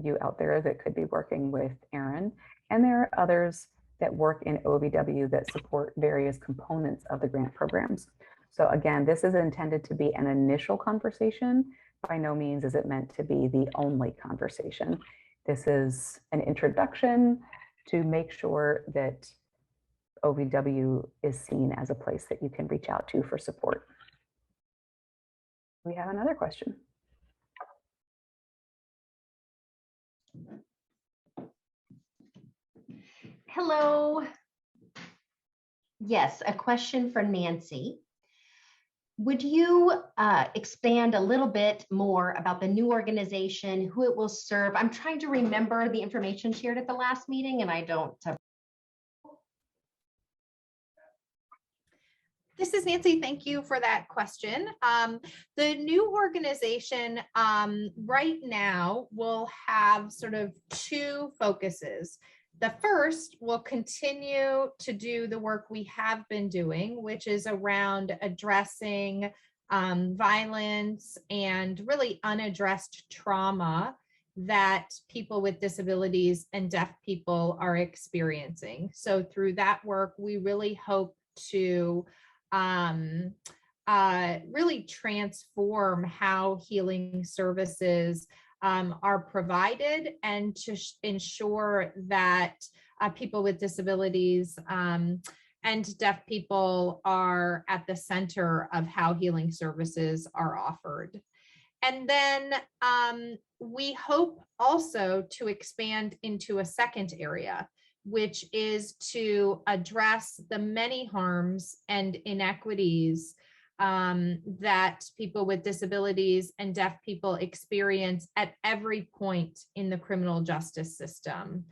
you out there that could be working with Aaron, and there are others that work in OVW that support various components of the grant programs. So again, this is intended to be an initial conversation. By no means is it meant to be the only conversation. This is an introduction to make sure that OVW is seen as a place that you can reach out to for support. We have another question. Hello. Yes, a question for Nancy. Would you expand a little bit more about the new organization, who it will serve? I'm trying to remember the information shared at the last meeting, and I don't. This is Nancy. Thank you for that question. The new organization right now will have sort of two focuses. The first will continue to do the work we have been doing, which is around addressing violence and really unaddressed trauma that people with disabilities and deaf people are experiencing. So through that work, we really hope to really transform how healing services are provided, and to ensure that people with disabilities and deaf people are at the center of how healing services are offered. And then we hope also to expand into a second area, which is to address the many harms and inequities that people with disabilities and deaf people experience at every point in the criminal justice system.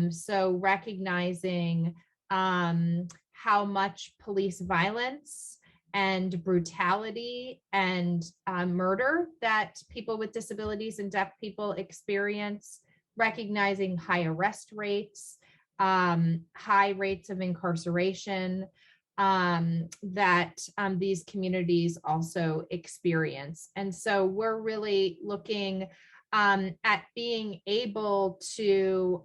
So recognizing how much police violence and brutality and murder that people with disabilities and deaf people experience, recognizing high arrest rates, high rates of incarceration that these communities also experience. And so we're really looking at being able to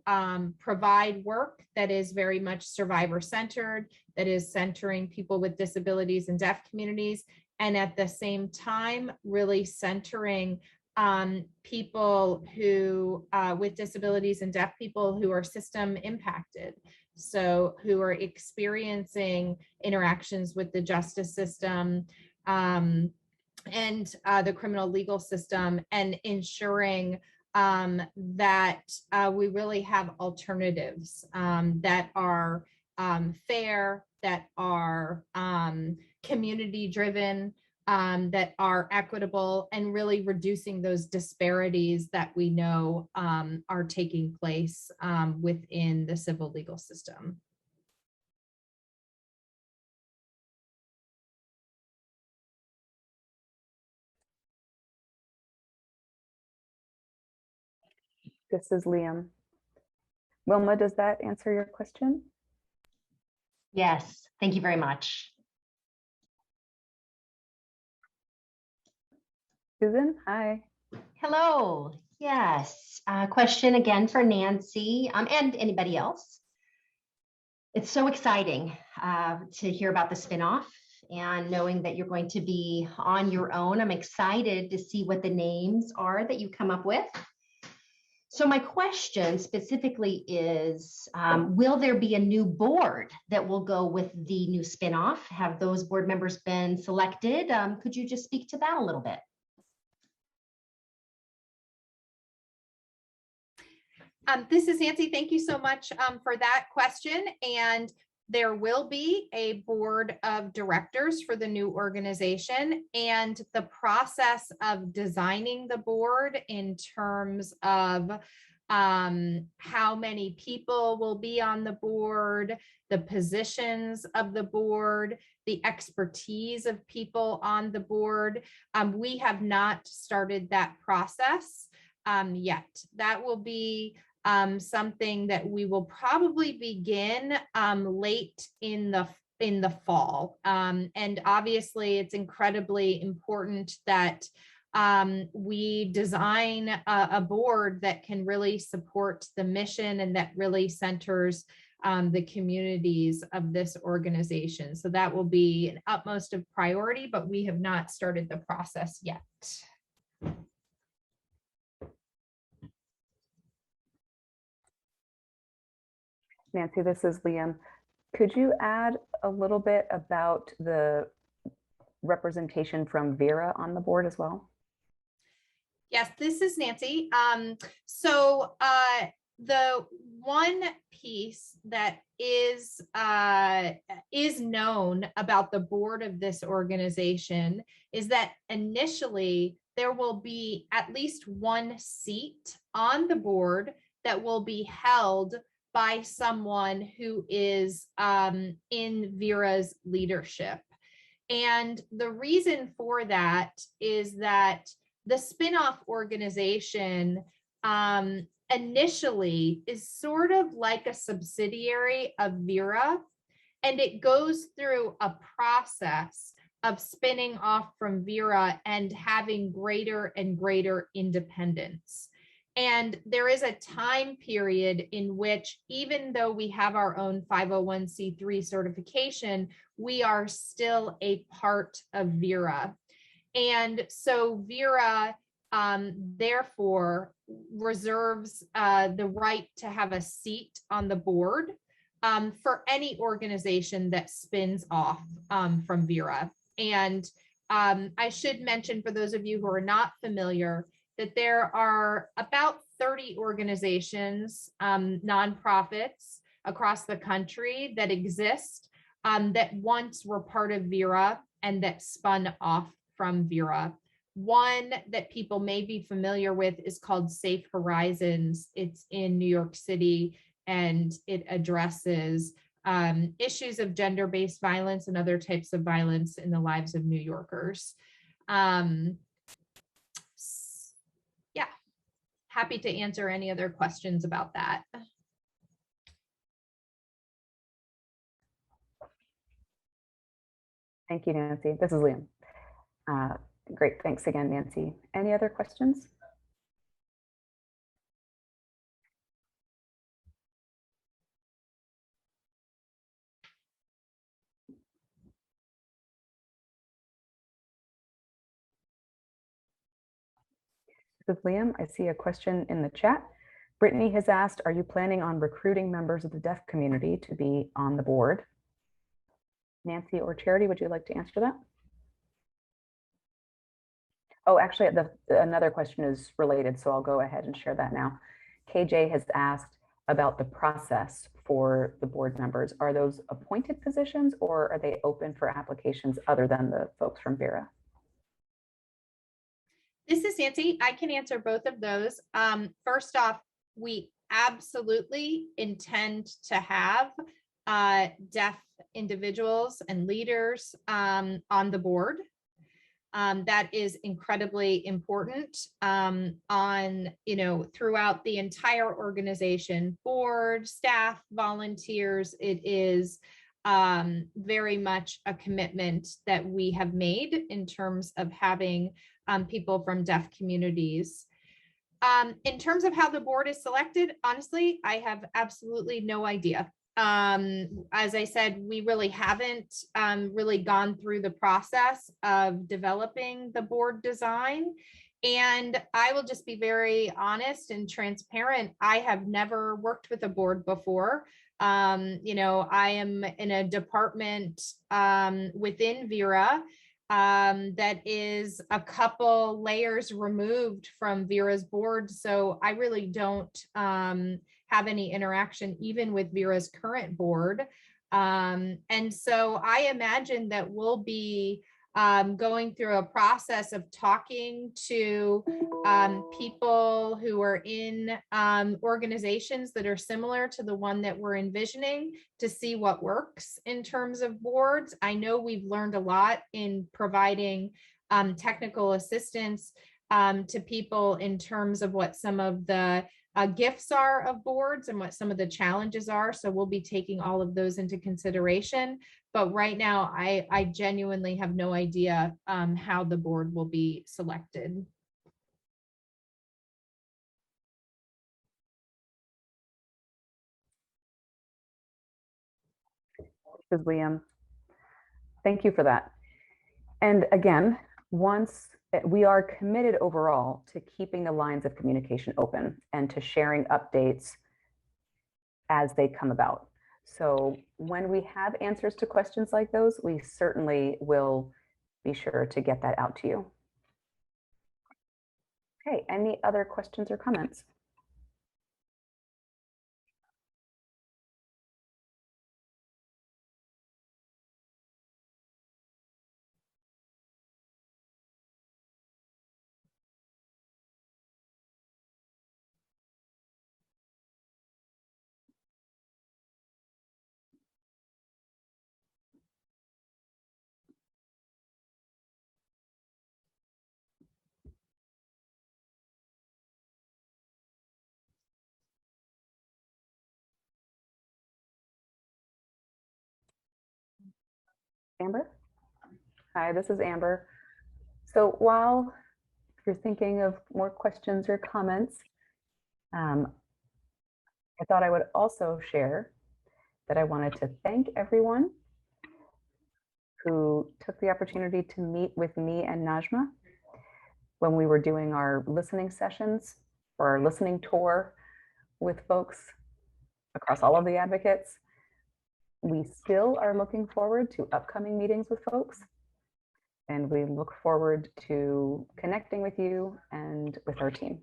provide work that is very much survivor-centered, that is centering people with disabilities and deaf communities, and at the same time, really centering people who with disabilities and deaf people who are system impacted. So who are experiencing interactions with the justice system and the criminal legal system, and ensuring that we really have alternatives that are fair, that are community driven, that are equitable, and really reducing those disparities that we know are taking place within the civil legal system. This is Liam. Wilma, does that answer your question? Yes, thank you very much. Susan, hi. Hello. Yes. Question again for Nancy and anybody else. It's so exciting to hear about the spinoff and knowing that you're going to be on your own. I'm excited to see what the names are that you come up with. So my question specifically is, will there be a new board that will go with the new spinoff? Have those board members been selected? Could you just speak to that a little bit? This is Nancy. Thank you so much for that question. And there will be a board of directors for the new organization, and the process of designing the board in terms of how many people will be on the board, the positions of the board, the expertise of people on the board. We have not started that process yet. That will be something that we will probably begin late in the fall. And obviously it's incredibly important that we design a board that can really support the mission and that really centers the communities of this organization. So that will be an utmost of priority, but we have not started the process yet. Nancy, this is Liam. Could you add a little bit about the representation from Vera on the board as well? Yes, this is Nancy. So the one piece that is known about the board of this organization is that initially there will be at least one seat on the board that will be held by someone who is in Vera's leadership. And the reason for that is that the spinoff organization initially is sort of like a subsidiary of Vera, and it goes through a process of spinning off from Vera and having greater and greater independence. And there is a time period in which, even though we have our own 501c3 certification, we are still a part of Vera. And so Vera, therefore, reserves the right to have a seat on the board for any organization that spins off from Vera. And I should mention, for those of you who are not familiar, that there are about 30 organizations, nonprofits across the country that exist, that once were part of Vera and that spun off from Vera. One that people may be familiar with is called Safe Horizons. It's in New York City, and it addresses issues of gender-based violence and other types of violence in the lives of New Yorkers. Yeah, happy to answer any other questions about that. Thank you, Nancy. This is Liam. Great, thanks again, Nancy. Any other questions? This is Liam. I see a question in the chat. Brittany has asked, are you planning on recruiting members of the deaf community to be on the board? Nancy or Charity, would you like to answer that? Oh, actually, another question is related, so I'll go ahead and share that now. KJ has asked about the process for the board members. Are those appointed positions, or are they open for applications other than the folks from Vera? This is Nancy. I can answer both of those. First off, we absolutely intend to have deaf individuals and leaders on the board. That is incredibly important throughout the entire organization, board, staff, volunteers. It is very much a commitment that we have made in terms of having people from deaf communities. In terms of how the board is selected, honestly, I have absolutely no idea. As I said, we really haven't really gone through the process of developing the board design. And I will just be very honest and transparent. I have never worked with a board before. I am in a department within Vera that is a couple layers removed from Vera's board. So I really don't have any interaction even with Vera's current board. And so I imagine that we'll be going through a process of talking to people who are in organizations that are similar to the one that we're envisioning to see what works in terms of boards. I know we've learned a lot in providing technical assistance to people in terms of what some of the gifts are of boards and what some of the challenges are. So we'll be taking all of those into consideration. But right now, I genuinely have no idea how the board will be selected. This is Liam. Thank you for that. And again, once we are committed overall to keeping the lines of communication open and to sharing updates as they come about. So when we have answers to questions like those, we certainly will be sure to get that out to you. Okay, any other questions or comments? Amber? Hi, this is Amber. So while you're thinking of more questions or comments, I thought I would also share that I wanted to thank everyone who took the opportunity to meet with me and Najma when we were doing our listening sessions or our listening tour with folks across all of the advocates. We still are looking forward to upcoming meetings with folks, and we look forward to connecting with you and with our team.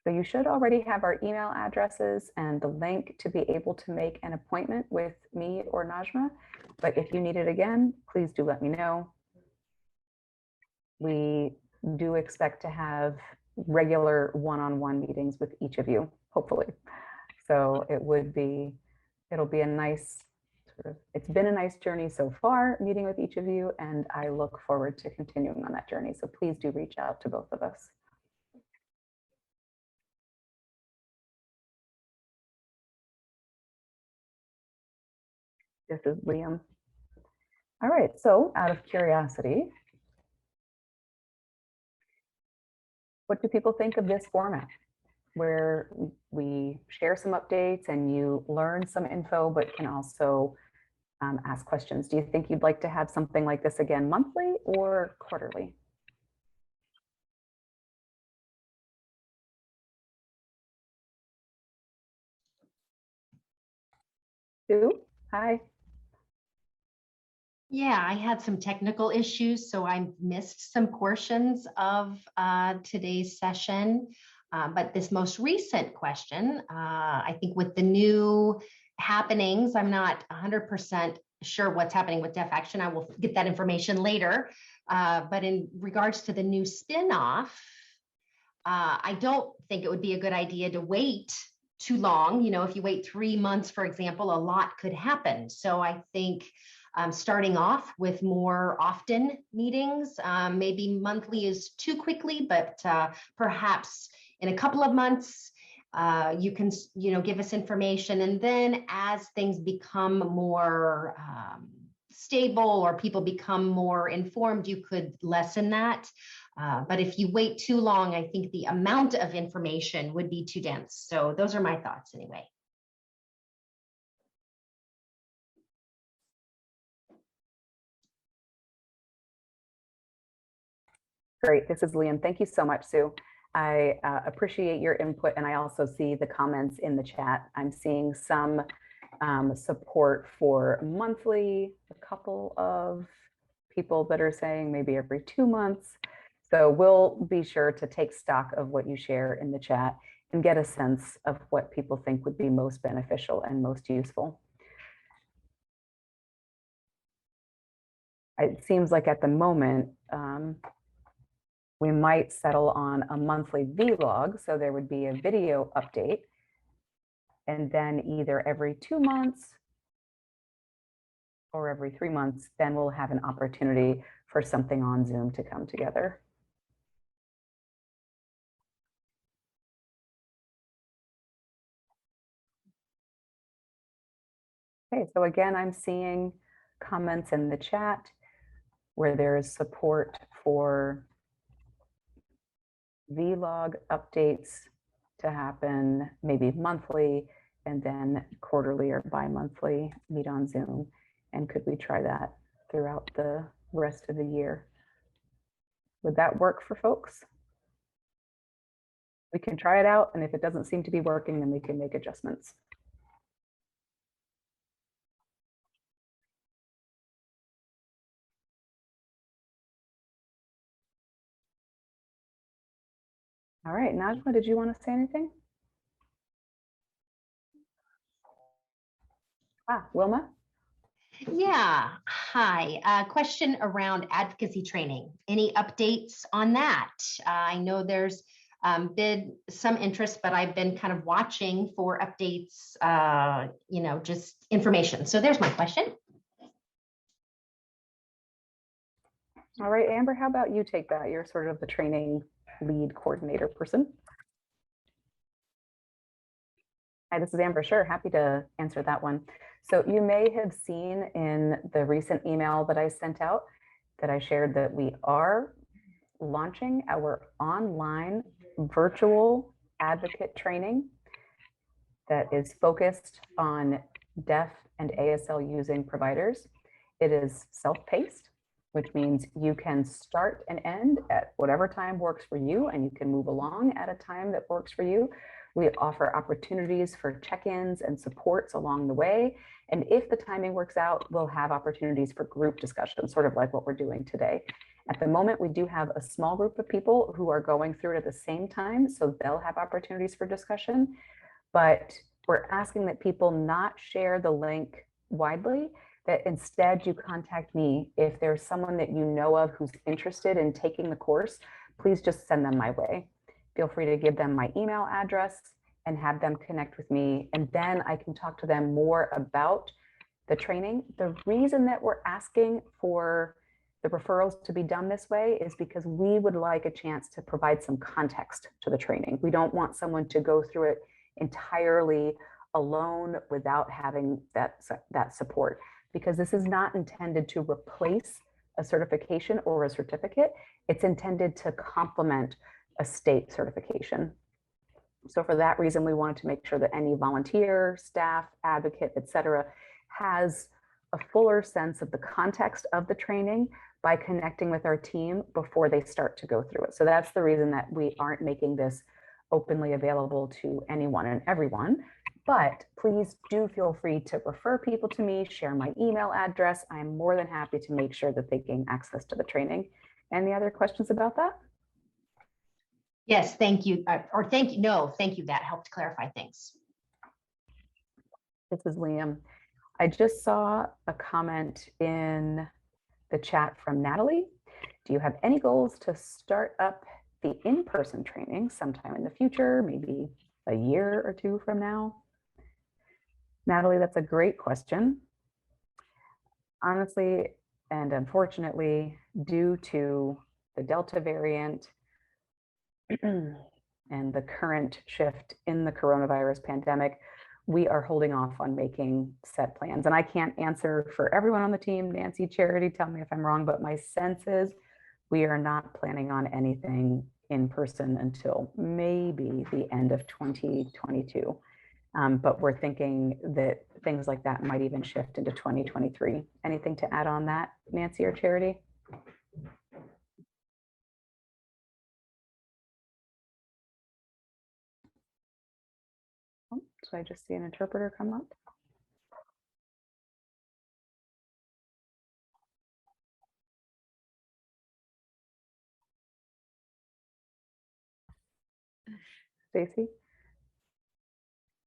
So you should already have our email addresses and the link to be able to make an appointment with me or Najma. But if you need it again, please do let me know. We do expect to have regular one-on-one meetings with each of you, hopefully. So it'll be a nice it's been a nice journey so far meeting with each of you, and I look forward to continuing on that journey. So please do reach out to both of us. This is Liam. All right, so out of curiosity, what do people think of this format, where we share some updates and you learn some info, but can also ask questions? Do you think you'd like to have something like this again monthly or quarterly? Sue, hi. Yeah, I had some technical issues, so I missed some portions of today's session. But this most recent question, I think with the new happenings, I'm not 100% sure what's happening with Deaf Action. I will get that information later. But in regards to the new spin-off, I don't think it would be a good idea to wait too long. You know, if you wait 3 months, for example, a lot could happen. So I think starting off with more often meetings, maybe monthly is too quickly, but perhaps in a couple of months, you can, give us information. And then as things become more stable or people become more informed, you could lessen that. But if you wait too long, I think the amount of information would be too dense. So those are my thoughts anyway. Great, this is Liam. Thank you so much, Sue. I appreciate your input, and I also see the comments in the chat. I'm seeing some support for monthly, a couple of people that are saying maybe every 2 months. So we'll be sure to take stock of what you share in the chat and get a sense of what people think would be most beneficial and most useful. It seems like at the moment, we might settle on a monthly vlog. So there would be a video update. And then either every 2 months or every 3 months, then we'll have an opportunity for something on Zoom to come together. Okay, so again, I'm seeing comments in the chat where there is support for vlog updates to happen maybe monthly, and then quarterly or bi-monthly meet on Zoom. And could we try that throughout the rest of the year? Would that work for folks? We can try it out, and if it doesn't seem to be working, then we can make adjustments. All right, Najma, did you want to say anything? Wilma? Yeah, hi. Question around advocacy training. Any updates on that? I know there's been some interest, but I've been kind of watching for updates, just information. So there's my question. All right, Amber, how about you take that? You're sort of the training lead coordinator person. Hi, this is Amber. Sure, happy to answer that one. So you may have seen in the recent email that I sent out that I shared that we are launching our online virtual advocate training that is focused on deaf and ASL using providers. It is self-paced, which means you can start and end at whatever time works for you, and you can move along at a time that works for you. We offer opportunities for check-ins and supports along the way. And if the timing works out, we'll have opportunities for group discussion, sort of like what we're doing today. At the moment, we do have a small group of people who are going through it at the same time, so they'll have opportunities for discussion. But we're asking that people not share the link widely, that instead you contact me. If there's someone that you know of who's interested in taking the course, please just send them my way. Feel free to give them my email address and have them connect with me. And then I can talk to them more about the training. The reason that we're asking for the referrals to be done this way is because we would like a chance to provide some context to the training. We don't want someone to go through it entirely alone without having that support, because this is not intended to replace a certification or a certificate. It's intended to complement a state certification. So for that reason, we wanted to make sure that any volunteer, staff, advocate, et cetera, has a fuller sense of the context of the training by connecting with our team before they start to go through it. So that's the reason that we aren't making this openly available to anyone and everyone. But please do feel free to refer people to me, share my email address. I'm more than happy to make sure that they gain access to the training. Any other questions about that? Yes, thank you. Or thank you. No, thank you. That helped clarify things. This is Liam. I just saw a comment in the chat from Natalie. Do you have any goals to start up the in-person training sometime in the future, maybe a year or two from now? Natalie, that's a great question. Honestly, and unfortunately, due to the Delta variant and the current shift in the coronavirus pandemic, we are holding off on making set plans. And I can't answer for everyone on the team. Nancy, Charity, tell me if I'm wrong, but my sense is we are not planning on anything in person until maybe the end of 2022. But we're thinking that things like that might even shift into 2023. Anything to add on that, Nancy or Charity? Oh, so I just see an interpreter come up. Stacy,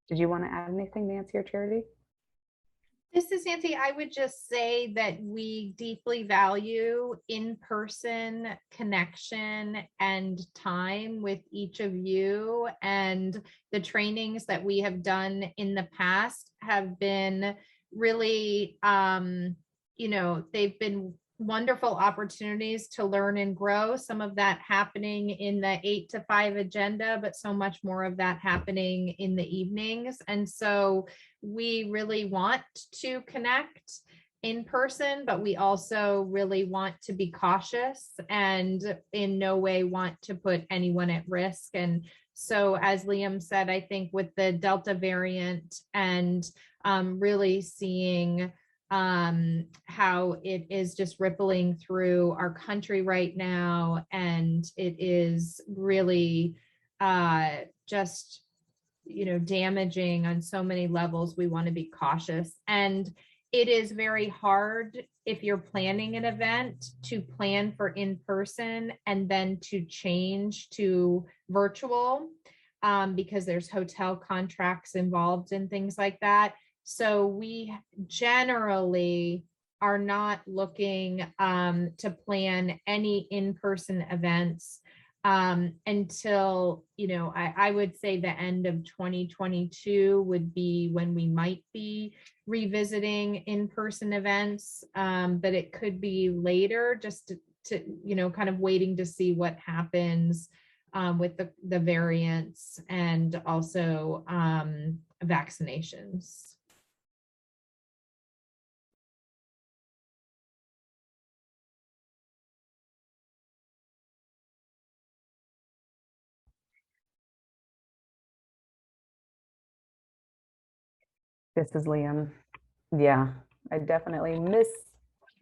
did you want to add anything, Nancy or Charity? This is Nancy. I would just say that we deeply value in-person connection and time with each of you. And the trainings that we have done in the past have been really, they've been wonderful opportunities to learn and grow. Some of that happening in the 8 to 5 agenda, but so much more of that happening in the evenings. And so we really want to connect in person, but we also really want to be cautious and in no way want to put anyone at risk. And so, as Liam said, I think with the Delta variant and really seeing how it is just rippling through our country right now, and it is really just damaging on so many levels. We want to be cautious, and it is very hard if you're planning an event to plan for in-person and then to change to virtual because there's hotel contracts involved and things like that. So we generally are not looking to plan any in-person events until, I would say the end of 2022 would be when we might be revisiting in-person events, but it could be later, just to kind of waiting to see what happens with the variants and also vaccinations. This is Liam. Yeah, I definitely miss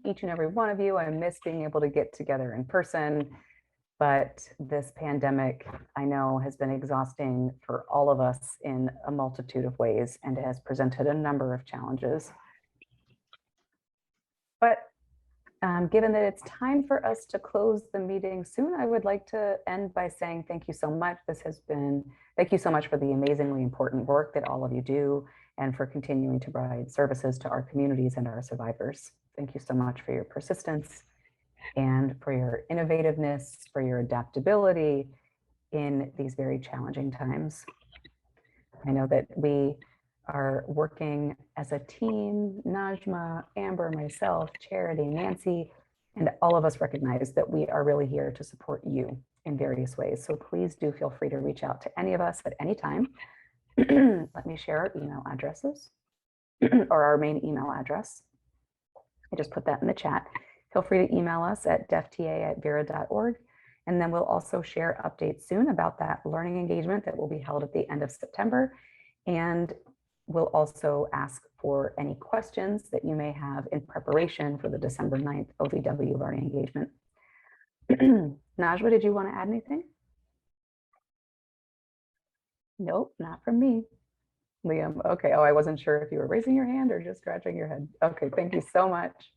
each and every one of you. I miss being able to get together in person, but this pandemic, I know, has been exhausting for all of us in a multitude of ways and has presented a number of challenges. But Given that it's time for us to close the meeting soon, I would like to end by saying thank you so much. Thank you so much for the amazingly important work that all of you do and for continuing to provide services to our communities and our survivors. Thank you so much for your persistence and for your innovativeness, for your adaptability in these very challenging times. I know that we are working as a team, Najma, Amber, myself, Charity, Nancy, and all of us recognize that we are really here to support you in various ways. So please do feel free to reach out to any of us at any time. Let me share our email addresses or our main email address. I just put that in the chat. Feel free to email us at defta@vera.org. And then we'll also share updates soon about that learning engagement that will be held at the end of September. And we'll also ask for any questions that you may have in preparation for the December 9th OVW learning engagement. Najma, did you want to add anything? Nope, not from me. Liam, okay. Oh, I wasn't sure if you were raising your hand or just scratching your head. Okay, thank you so much.